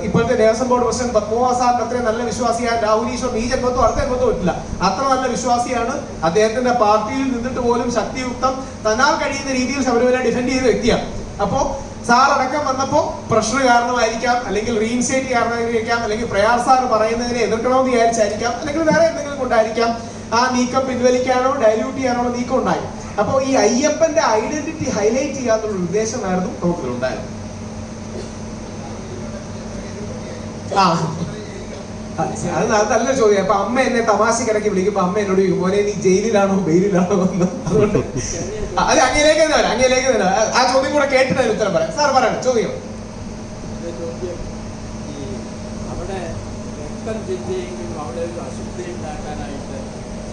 ഇപ്പോഴത്തെ ദേവസ്വം ബോർഡ് പ്രസിഡന്റ് പത്മകുമാർ സാറിന് അത്രയും നല്ല വിശ്വാസിയാണ് രാഹുൽ ഈശ്വർ ഈ ജന്മത്തോ അടുത്ത ജന്മത്തോ പറ്റില്ല, അത്ര നല്ല വിശ്വാസിയാണ്. അദ്ദേഹത്തിന്റെ പാർട്ടിയിൽ നിന്നിട്ട് പോലും ശക്തിയുക്തം തന്നാൽ കഴിയുന്ന രീതിയിൽ ശബരിമല ഡിഫെൻഡ് ചെയ്ത വ്യക്തിയാണ്. അപ്പോ സാർ അടക്കം വന്നപ്പോ പ്രഷർ കാരണമായിരിക്കാം, അല്ലെങ്കിൽ റീഇൻസ്റ്റേറ്റ് കാരണമായിരിക്കാം, അല്ലെങ്കിൽ പ്രയാർ സാർ പറയുന്നതിനെ എതിർക്കണമെന്ന് വിചാരിച്ചായിരിക്കാം, അല്ലെങ്കിൽ വേറെ എന്തെങ്കിലും കൊണ്ടായിരിക്കാം ആ നീക്കം പിൻവലിക്കാനോ ഡയല്യൂട്ട് ചെയ്യാനോ നീക്കം ഉണ്ടായി. അപ്പോ ഈ അയ്യപ്പന്റെ ഐഡന്റിറ്റി ഹൈലൈറ്റ് ചെയ്യാനുള്ള ഉദ്ദേശമായിരുന്നു നമുക്കിലുണ്ടായത്. അത് നല്ല ചോദ്യം. അപ്പൊ അമ്മ എന്നെ തമാശക്കിടയ്ക്ക് വിളിക്കുമ്പോ അമ്മ എന്നോട് ചോദിക്കും, മോനെ നീ ജയിലിലാണോ ബെയിലിലാണോ എന്ന്. അതുകൊണ്ട് അത് അങ്ങനെയൊക്കെ തന്നെ വരാം, അങ്ങനെയൊക്കെ തന്നെ. ആ ചോദ്യം കൂടെ കേട്ടിട്ട് അതിന് ഉത്തരം പറയാം. സാർ പറയണം ചോദ്യം. അവിടെ രക്തം ചിന്തിയെങ്കിലും അവിടെ ഒരു അശുദ്ധി ഉണ്ടാക്കാനായിട്ട്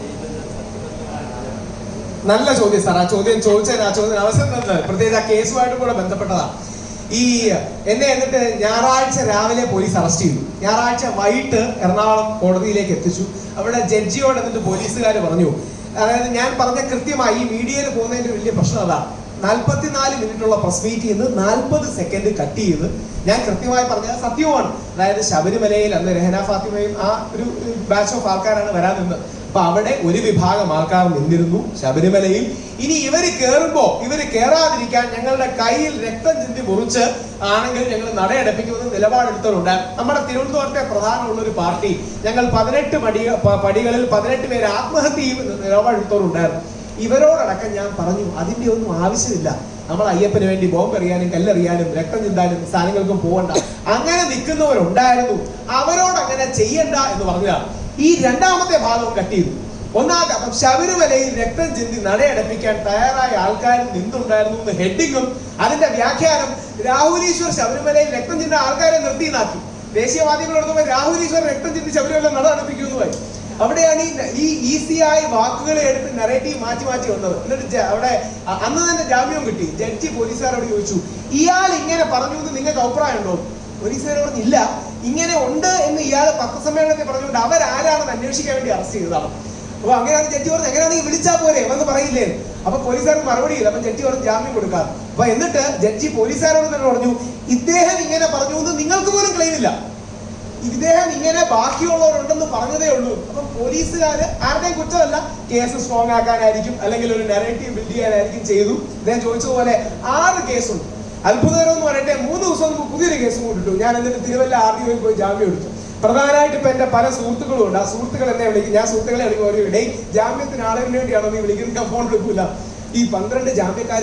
ചെയ്തത് സത്യസന്ധമായിട്ട്. നല്ല ചോദ്യം സാർ. ആ ചോദ്യം ചോദിച്ചതിന് ആ ചോദ്യം അവസരം തന്നത് പ്രത്യേകിച്ച് ആ കേസുമായിട്ട് കൂടെ ബന്ധപ്പെട്ടതാണ്. ഈ എന്നെ എന്നിട്ട് ഞായറാഴ്ച രാവിലെ പോലീസ് അറസ്റ്റ് ചെയ്തു. ഞായറാഴ്ച വൈകിട്ട് എറണാകുളം കോടതിയിലേക്ക് എത്തിച്ചു. അവിടെ ജഡ്ജിയോട് എന്നിട്ട് പോലീസുകാർ പറഞ്ഞു, അതായത് ഞാൻ പറഞ്ഞ കൃത്യമായി ഈ മീഡിയയിൽ പോകുന്നതിന്റെ വലിയ പ്രശ്നം അതാണ്, 44 മിനിറ്റുള്ള പ്രസ് മീറ്റിൽ നിന്ന് 40 സെക്കൻഡ് കട്ട് ചെയ്ത് ഞാൻ കൃത്യമായി പറഞ്ഞത് സത്യവുമാണ്. അതായത് ശബരിമലയിൽ അന്ന് രഹന ഫാത്തിമയും ആ ഒരു ബാച്ച് ഓഫ് ആൾക്കാരാണ് വരാൻ നിന്നത്. അപ്പൊ അവിടെ ഒരു വിഭാഗം ആൾക്കാർ നിന്നിരുന്നു ശബരിമലയിൽ. ഇനി ഇവര് കേറുമ്പോ ഇവര് കേറാതിരിക്കാൻ ഞങ്ങളുടെ കയ്യിൽ രക്തം ചിന്തി മുറിച്ച് ആണെങ്കിൽ ഞങ്ങൾ നടയടപ്പിക്കുമെന്ന് നിലപാടെടുത്തവരുണ്ടായിരുന്നു. നമ്മുടെ തിരുവനന്തപുരത്തെ പ്രധാനമുള്ള ഒരു പാർട്ടി ഞങ്ങൾ 18 പടികളിൽ 18 പേര് ആത്മഹത്യ ചെയ്യുമെന്ന് നിലപാടെടുത്തവരുണ്ടായിരുന്നു. ഇവരോടടക്കം ഞാൻ പറഞ്ഞു, അതിന്റെ ഒന്നും ആവശ്യമില്ല. നമ്മൾ അയ്യപ്പന് വേണ്ടി ബോംബെറിയാനും കല്ലെറിയാനും രക്തം ചിന്താനും സ്ഥാനങ്ങൾക്കും പോകണ്ട. അങ്ങനെ നിൽക്കുന്നവരുണ്ടായിരുന്നു, അവരോട് അങ്ങനെ ചെയ്യണ്ട എന്ന് പറഞ്ഞതാണ്. ഈ രണ്ടാമത്തെ ഭാഗവും കട്ട് ചെയ്തു. ഒന്നാമത്തെ അപ്പം ശബരിമലയിൽ രക്തം ചിന്തി നടയടപ്പിക്കാൻ തയ്യാറായ ആൾക്കാർ നിന്നുണ്ടായിരുന്നു എന്ന് ഹെഡിങ്ങും അതിന്റെ വ്യാഖ്യാനം രാഹുൽ ഈശ്വർ ശബരിമലയിൽ രക്തം ചിന്ത ആൾക്കാരെ നിർത്തിയെന്നാക്കി. ദേശീയ മാധ്യമങ്ങളെടുത്തപ്പോൾ രാഹുൽ ഈശ്വർ രക്തം ചിന്തി ശബരിമല നട അടപ്പിക്കുന്നുമായി. അവിടെയാണ് ഈ ഈസിയായി വാക്കുകളെ എടുത്ത് നെറേറ്റീവ് മാറ്റി മാറ്റി വന്നത്. എന്നിട്ട് അവിടെ അന്ന് തന്നെ ജാമ്യവും കിട്ടി. ജഡ്ജി പോലീസുകാരോട് ചോദിച്ചു, ഇയാൾ ഇങ്ങനെ പറഞ്ഞു എന്ന് നിങ്ങൾക്ക് അഭിപ്രായം ഉണ്ടോ? പോലീസുകാർ പറഞ്ഞില്ല, ഇങ്ങനെ ഉണ്ട് എന്ന് ഇയാൾ പത്രസമ്മേളനത്തിൽ പറഞ്ഞുകൊണ്ട് അവരാരാണെന്ന് അന്വേഷിക്കാൻ വേണ്ടി അറസ്റ്റ് ചെയ്തതാണ്. അപ്പൊ അങ്ങനെയാണ് ജഡ്ജി പറഞ്ഞത്, എങ്ങനെയാണെങ്കിൽ വിളിച്ചാൽ പോരെ എന്ന് പറയില്ലേ. അപ്പൊ പോലീസുകാർക്ക് മറുപടി ഇല്ല. അപ്പൊ ജഡ്ജി പറഞ്ഞ് ജാമ്യം കൊടുക്കാം. അപ്പൊ എന്നിട്ട് ജഡ്ജി പോലീസുകാരോട് തന്നെ പറഞ്ഞു, ഇദ്ദേഹം ഇങ്ങനെ പറഞ്ഞു എന്ന് നിങ്ങൾക്ക് പോലും ക്ലെയിം ഇല്ല, ഇദ്ദേഹം ഇങ്ങനെ ബാക്കിയുള്ളവരുണ്ടെന്ന് പറഞ്ഞതേ ഉള്ളൂ. അപ്പൊ പോലീസുകാര് ആരുടെയും കുറ്റമല്ല, കേസ് സ്ട്രോങ് ആക്കാനായിരിക്കും അല്ലെങ്കിൽ ഒരു നെറേറ്റീവ് ബിൽഡ് ചെയ്യാനായിരിക്കും ചെയ്തു. ഇദ്ദേഹം ചോദിച്ചതുപോലെ 6 കേസുണ്ട്. അത്ഭുതകരം എന്ന് പറയട്ടെ, 3 ദിവസം മുമ്പ് പുതിയൊരു കേസ് കൊണ്ടിട്ടു. ഞാൻ എന്നിട്ട് തിരുവല്ല RDOയിൽ പോയി ജാമ്യം എടുത്തു. പ്രധാനമായിട്ട് ഇപ്പൊ എന്റെ പല സുഹൃത്തുക്കളും ഉണ്ട്. ആ സുഹൃത്തുക്കൾ എന്നെ വിളിക്കും. ഞാൻ സുഹൃത്തുക്കളെ വിളിക്കും, ഒരു ഇടയിൽ ജാമ്യത്തിന് ആളുകൾ വേണ്ടിയാണോ നീ വിളിക്കുന്നത്? ഞാൻ ഫോൺ എടുക്കൂല. ഈ 12 ജാമ്യക്കാർ